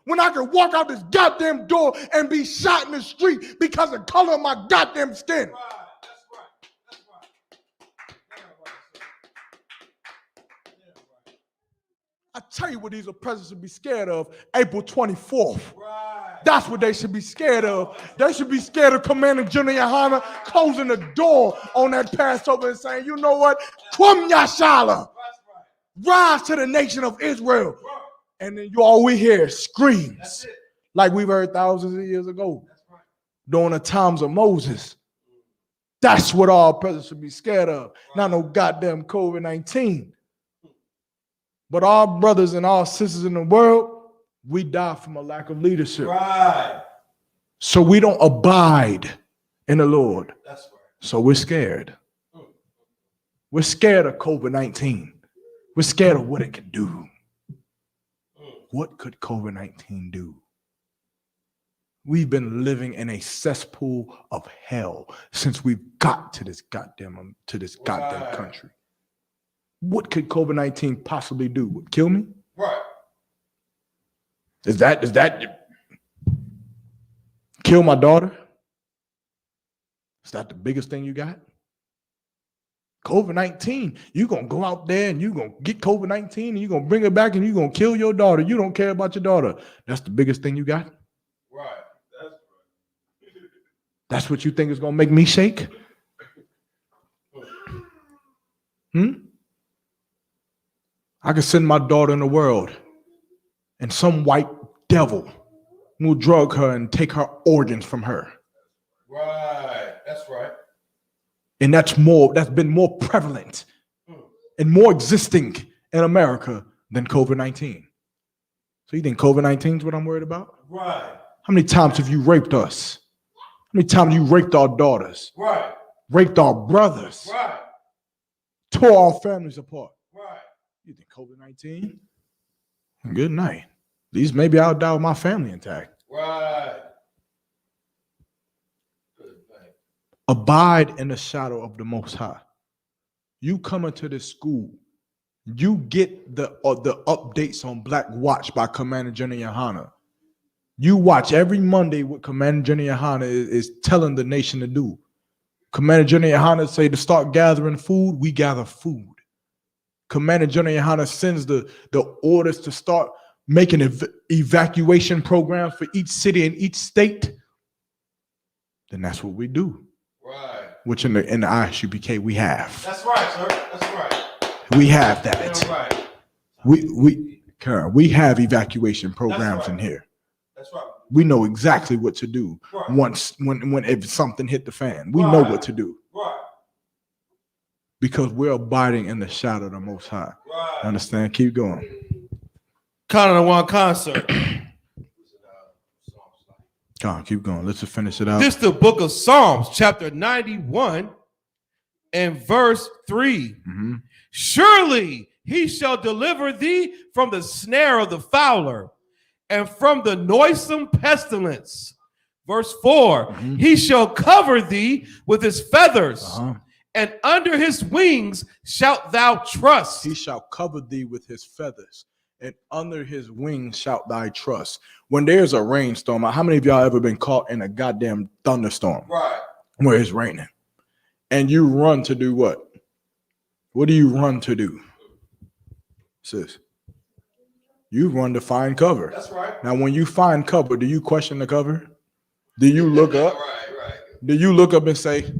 S1: When I can walk out this goddamn door and be shot in the street because of the color of my goddamn skin. I tell you what these oppressors should be scared of. April 24th. That's what they should be scared of. They should be scared of Commander General Yohana closing the door on that Passover and saying, you know what? Kwam Yashala. Rise to the nation of Israel. And then all we hear is screams like we've heard thousands of years ago during the times of Moses. That's what all presidents should be scared of. Not no goddamn COVID-19. But our brothers and our sisters in the world, we die from a lack of leadership.
S4: Right.
S1: So we don't abide in the Lord.
S4: That's right.
S1: So we're scared. We're scared of COVID-19. We're scared of what it can do. What could COVID-19 do? We've been living in a cesspool of hell since we've got to this goddamn country. What could COVID-19 possibly do? Would kill me?
S4: Right.
S1: Is that kill my daughter? Is that the biggest thing you got? COVID-19, you're going to go out there and you're going to get COVID-19 and you're going to bring it back and you're going to kill your daughter. You don't care about your daughter. That's the biggest thing you got?
S4: Right.
S1: That's what you think is going to make me shake? I could send my daughter in the world and some white devil will drug her and take her organs from her.
S4: Right. That's right.
S1: And that's been more prevalent and more existing in America than COVID-19. So you think COVID-19 is what I'm worried about?
S4: Right.
S1: How many times have you raped us? How many times have you raped our daughters?
S4: Right.
S1: Raped our brothers?
S4: Right.
S1: Tore our families apart?
S4: Right.
S1: You think COVID-19? Good night. At least maybe I'll die with my family intact.
S4: Right.
S1: Abide in the shadow of the Most High. You come into this school, you get the updates on Black Watch by Commander General Yohana. You watch every Monday what Commander General Yohana is telling the nation to do. Commander General Yohana say to start gathering food, we gather food. Commander General Yohana sends the orders to start making evacuation programs for each city and each state. Then that's what we do.
S4: Right.
S1: Which in the ISUPK we have.
S4: That's right, sir. That's right.
S1: We have that.
S4: That's right.
S1: We have evacuation programs
S4: right.
S1: in here.
S4: That's right.
S1: We know exactly what to do
S4: Right.
S1: when if something hit the fan. We know what to do
S4: Right.
S1: because we're abiding in the shadow of the Most High.
S4: Right.
S1: Understand? Keep going.
S2: Con one concert.
S1: Come on, keep going. Let's just finish it out.
S2: This the book of Psalms, chapter 91 and verse 3.
S1: Mm-hmm.
S2: Surely he shall deliver thee from the snare of the fowler and from the noisome pestilence. Verse 4,
S1: Mm-hmm.
S2: he shall cover thee with his feathers,
S1: Uh-huh.
S2: and under his wings shalt thou trust.
S1: He shall cover thee with his feathers, and under his wings shalt thy trust. When there's a rainstorm, how many of y'all ever been caught in a goddamn thunderstorm
S4: Right.
S1: where it's raining? And you run to do what? What do you run to do? Sis. You run to find cover.
S4: That's right.
S1: Now, when you find cover, do you question the cover? Do you look up?
S4: Right. Right.
S1: Do you look up and say,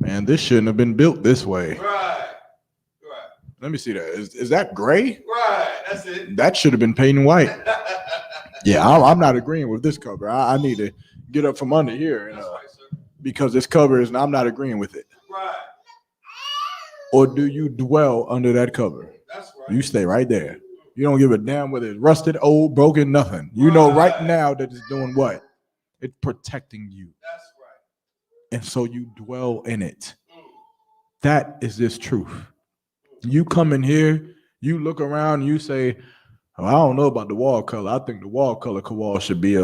S1: man, this shouldn't have been built this way?
S4: Right. Right.
S1: Let me see that. Is that gray?
S4: Right. That's it.
S1: That should have been painted white. Yeah, I'm not agreeing with this cover. I need to get up from under here and,
S4: That's right, sir.
S1: because this cover is, I'm not agreeing with it.
S4: Right.
S1: Or do you dwell under that cover?
S4: That's right.
S1: You stay right there. You don't give a damn whether it's rusted, old, broken, nothing. You know right now that it's doing what? It's protecting you.
S4: That's right.
S1: And so you dwell in it. That is this truth. You come in here, you look around, you say, oh, I don't know about the wall color. I think the wall color should be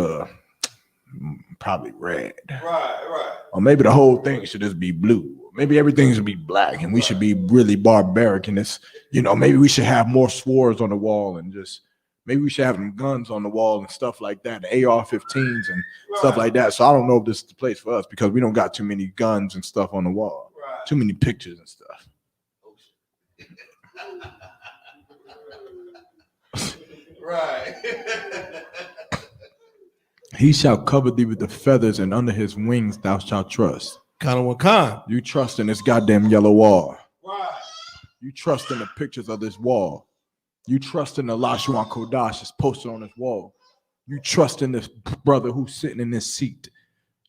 S1: probably red.
S4: Right. Right.
S1: Or maybe the whole thing should just be blue. Maybe everything should be black and we should be really barbaric in this. You know, maybe we should have more swords on the wall and just maybe we should have some guns on the wall and stuff like that, the AR-15s and stuff like that. So I don't know if this is the place for us because we don't got too many guns and stuff on the wall,
S4: Right.
S1: too many pictures and stuff.
S4: Right.
S1: He shall cover thee with the feathers, and under his wings thou shalt trust.
S2: Con one con.
S1: You trust in this goddamn yellow wall.
S4: Right.
S1: You trust in the pictures of this wall. You trust in the Lashuan Kodash that's posted on this wall. You trust in this brother who's sitting in this seat.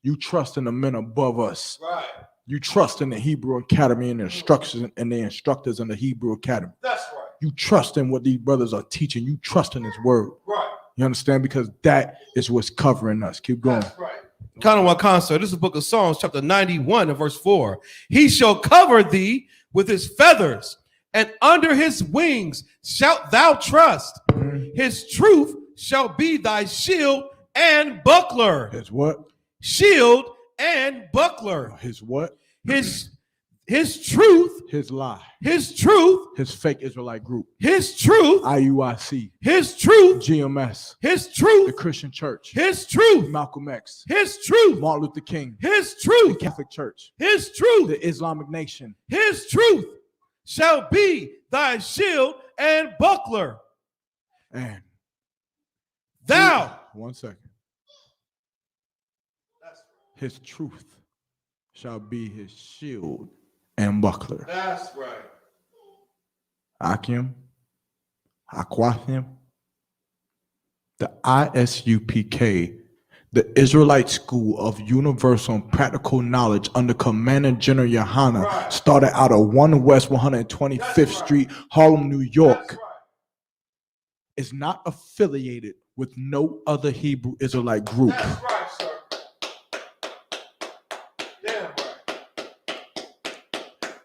S1: You trust in the men above us.
S4: Right.
S1: You trust in the Hebrew Academy and the instructors and the instructors in the Hebrew Academy.
S4: That's right.
S1: You trust in what these brothers are teaching. You trust in his word.
S4: Right.
S1: You understand? Because that is what's covering us. Keep going.
S4: That's right.
S2: Kind concert. This is the book of Psalms, chapter 91 and verse 4. He shall cover thee with his feathers, and under his wings shalt thou trust. His truth shall be thy shield and buckler.
S1: His what?
S2: Shield and buckler.
S1: His what?
S2: His truth.
S1: His lie.
S2: His truth.
S1: His fake Israelite group.
S2: His truth.
S1: IUIC.
S2: His truth.
S1: GMS.
S2: His
S1: The
S2: truth.
S1: Christian Church.
S2: His truth.
S1: Malcolm X.
S2: His truth.
S1: Martin Luther King.
S2: His
S1: The
S2: truth.
S1: Catholic Church.
S2: His truth.
S1: The Islamic Nation.
S2: His truth shall be thy shield and buckler.
S1: And
S2: Thou.
S1: 1 second. His truth shall be his shield and buckler.
S4: That's right.
S1: Akim, Aquathim, the ISUPK, the Israelite School of Universal and Practical Knowledge under Commander General Yohana, started out of 1 West 125th Street, Harlem, New York.
S4: That's right.
S1: Is not affiliated with no other Hebrew Israelite group.
S4: That's right, sir. Damn right.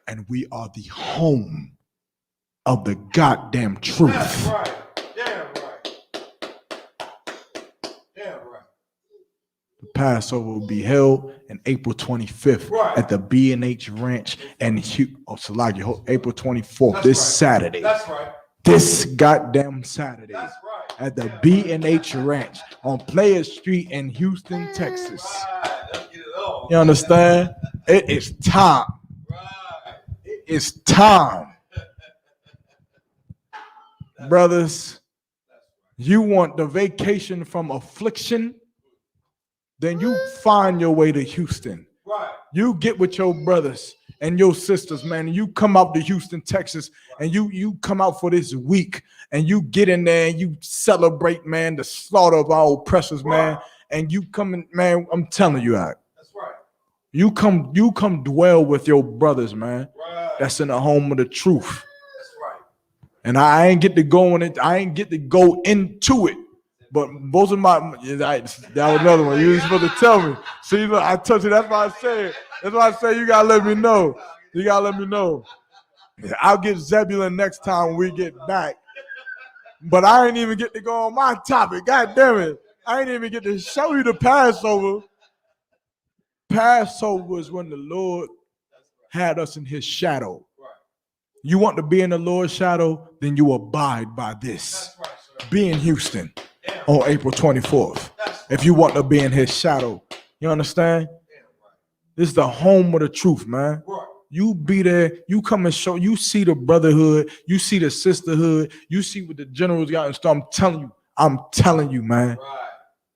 S1: And we are the home of the goddamn truth.
S4: That's right. Damn right. Damn right.
S1: The Passover will be held on April 25th
S4: Right.
S1: at the B&H Ranch and Salagi, April 24th,
S4: That's
S1: this
S4: right.
S1: Saturday.
S4: That's right.
S1: This goddamn Saturday
S4: That's right.
S1: at the B&H Ranch on Player Street in Houston, Texas.
S4: Right. Let's get it on.
S1: You understand? It is time.
S4: Right.
S1: It is time. Brothers, you want the vacation from affliction? Then you find your way to Houston.
S4: Right.
S1: You get with your brothers and your sisters, man, and you come out to Houston, Texas, and you come out for this week, and you get in there and you celebrate, man, the slaughter of our oppressors, man, and you come in, man, I'm telling you,
S4: That's right.
S1: you come dwell with your brothers, man.
S4: Right.
S1: That's in the home of the truth.
S4: That's right.
S1: And I ain't get to go in it, I ain't get to go into it. But most of my, that was another one. You were supposed to tell me. See, look, I touched it. That's why I said. That's why I say you gotta let me know. You gotta let me know. I'll get Zebulon next time when we get back. But I ain't even get to go on my topic. God damn it. I ain't even get to show you the Passover. Passover is when the Lord had us in his shadow. You want to be in the Lord's shadow, then you abide by this.
S4: That's right, sir.
S1: Be in Houston on April 24th. If you want to be in his shadow. You understand? This is the home of the truth, man.
S4: Right.
S1: You be there, you come and show, you see the brotherhood, you see the sisterhood, you see what the generals got and stuff. I'm telling you, man.
S4: Right.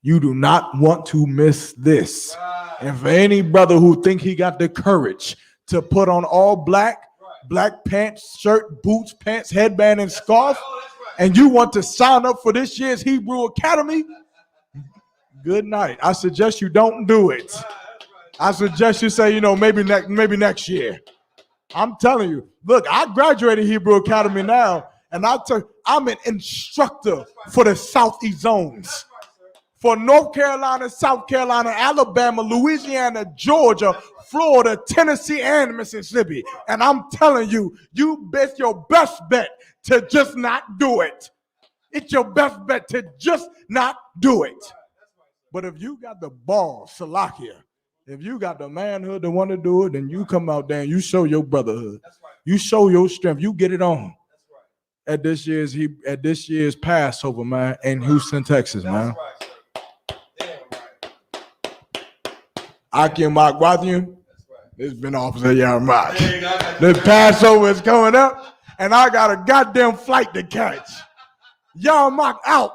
S1: You do not want to miss this.
S4: Right.
S1: And for any brother who think he got the courage to put on all black, black pants, shirt, boots, pants, headband, and scarf,
S4: Oh, that's right.
S1: and you want to sign up for this year's Hebrew Academy, good night. I suggest you don't do it. I suggest you say, maybe next year. I'm telling you, look, I graduated Hebrew Academy now, and I'm an instructor for the Southeast zones. For North Carolina, South Carolina, Alabama, Louisiana, Georgia, Florida, Tennessee, and Mississippi. And I'm telling you, it's your best bet to just not do it. It's your best bet to just not do it. But if you got the balls, Salakia, if you got the manhood to want to do it, then you come out there and you show your brotherhood. You show your strength. You get it on. At this year's Passover, man, in Houston, Texas, man. Akim Akwathim, it's been Officer Yarmak. The Passover is coming up, and I got a goddamn flight to catch. Yarmak out.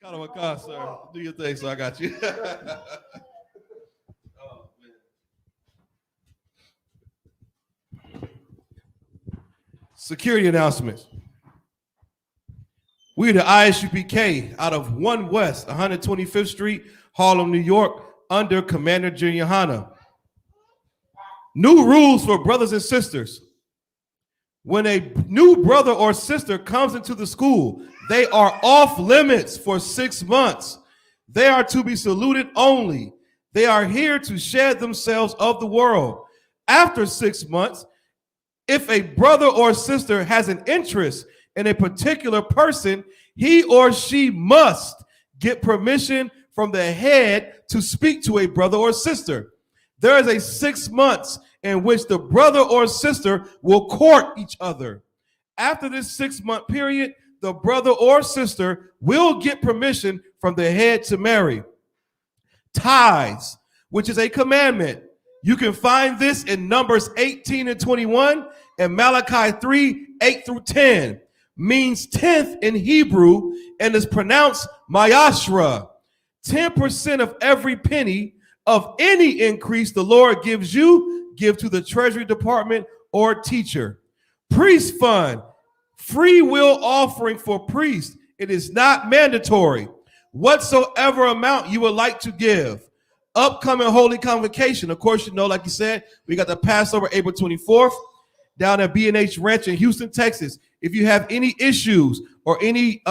S2: Kind of a car, sir. Do your thing, so I got you. Oh, man. Security announcements. We're the ISUPK out of 1 West 125th Street, Harlem, New York. under Commander Junior Hanna. New rules for brothers and sisters. When a new brother or sister comes into the school, they are off limits for 6 months. They are to be saluted only. They are here to shed themselves of the world. After 6 months, if a brother or sister has an interest in a particular person, he or she must get permission from the head to speak to a brother or sister. There is a 6 months in which the brother or sister will court each other. After this 6 month period, the brother or sister will get permission from the head to marry. Tithes, which is a commandment. You can find this in Numbers 18 and 21 and Malachi 3, 8 through 10. Means tenth in Hebrew and is pronounced mayashra. 10% of every penny of any increase the Lord gives you, give to the Treasury Department or teacher. Priest fund, free will offering for priests. It is not mandatory. Whatsoever amount you would like to give. Upcoming Holy Convocation. Of course, you know, like you said, we got the Passover April 24th down at B&H Ranch in Houston, Texas. If you have any issues or any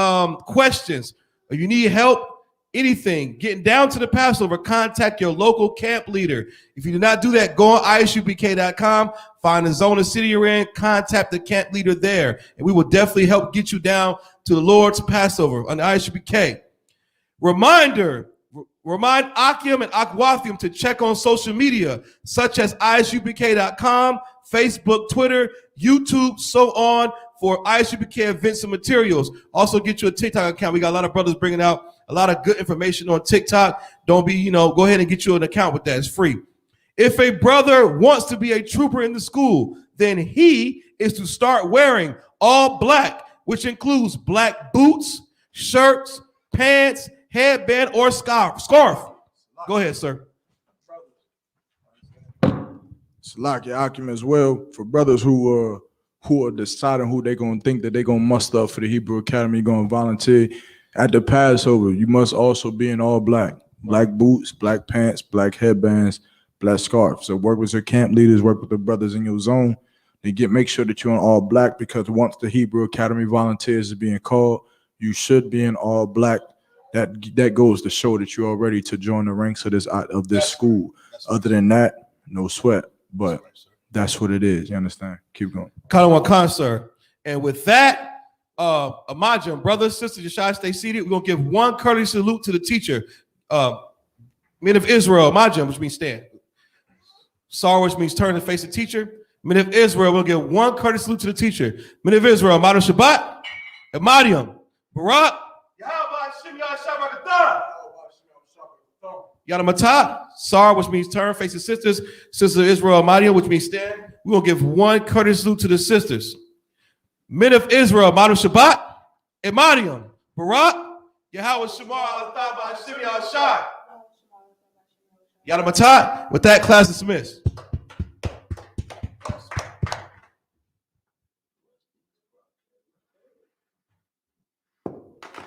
S2: questions, or you need help, anything, getting down to the Passover, contact your local camp leader. If you do not do that, go on isupk.com, find the zone of city you're in, contact the camp leader there, and we will definitely help get you down to the Lord's Passover on the ISUPK. Remind Akim and Akwathim to check on social media, such as isupk.com, Facebook, Twitter, YouTube, so on, for ISUPK events and materials. Also get you a TikTok account. We got a lot of brothers bringing out a lot of good information on TikTok. Don't be, go ahead and get you an account with that. It's free. If a brother wants to be a trooper in the school, then he is to start wearing all black, which includes black boots, shirts, pants, headband, or scarf. Go ahead, sir.
S1: Salak Akim as well, for brothers who are deciding who they're gonna think that they're gonna muster up for the Hebrew Academy, gonna volunteer at the Passover. You must also be in all black boots, black pants, black headbands, black scarf. So work with your camp leaders, work with the brothers in your zone. Make sure that you're in all black, because once the Hebrew Academy volunteers is being called, you should be in all black. That goes to show that you're all ready to join the ranks of this school. Other than that, no sweat. But that's what it is. You understand? Keep going.
S2: Khan, sir. And with that, Amajim, brothers, sisters, you shall stay seated. We're going to give one courteous salute to the teacher. Men of Israel, Amajim, which means stand. Sar, which means turn and face the teacher. Men of Israel, we'll give one courteous salute to the teacher. Men of Israel, Madam Shabbat, Amadium, Barak, Yadamatah, Sar, which means turn, face the sisters. Sister Israel, Amadia, which means stand. We're going to give one courteous salute to the sisters. Men of Israel, Madam Shabbat, Amadium, Barak, Yahweh Shamar, Al-Thaba, Shimi, Al-Shai. Yadamatah. With that, class dismissed.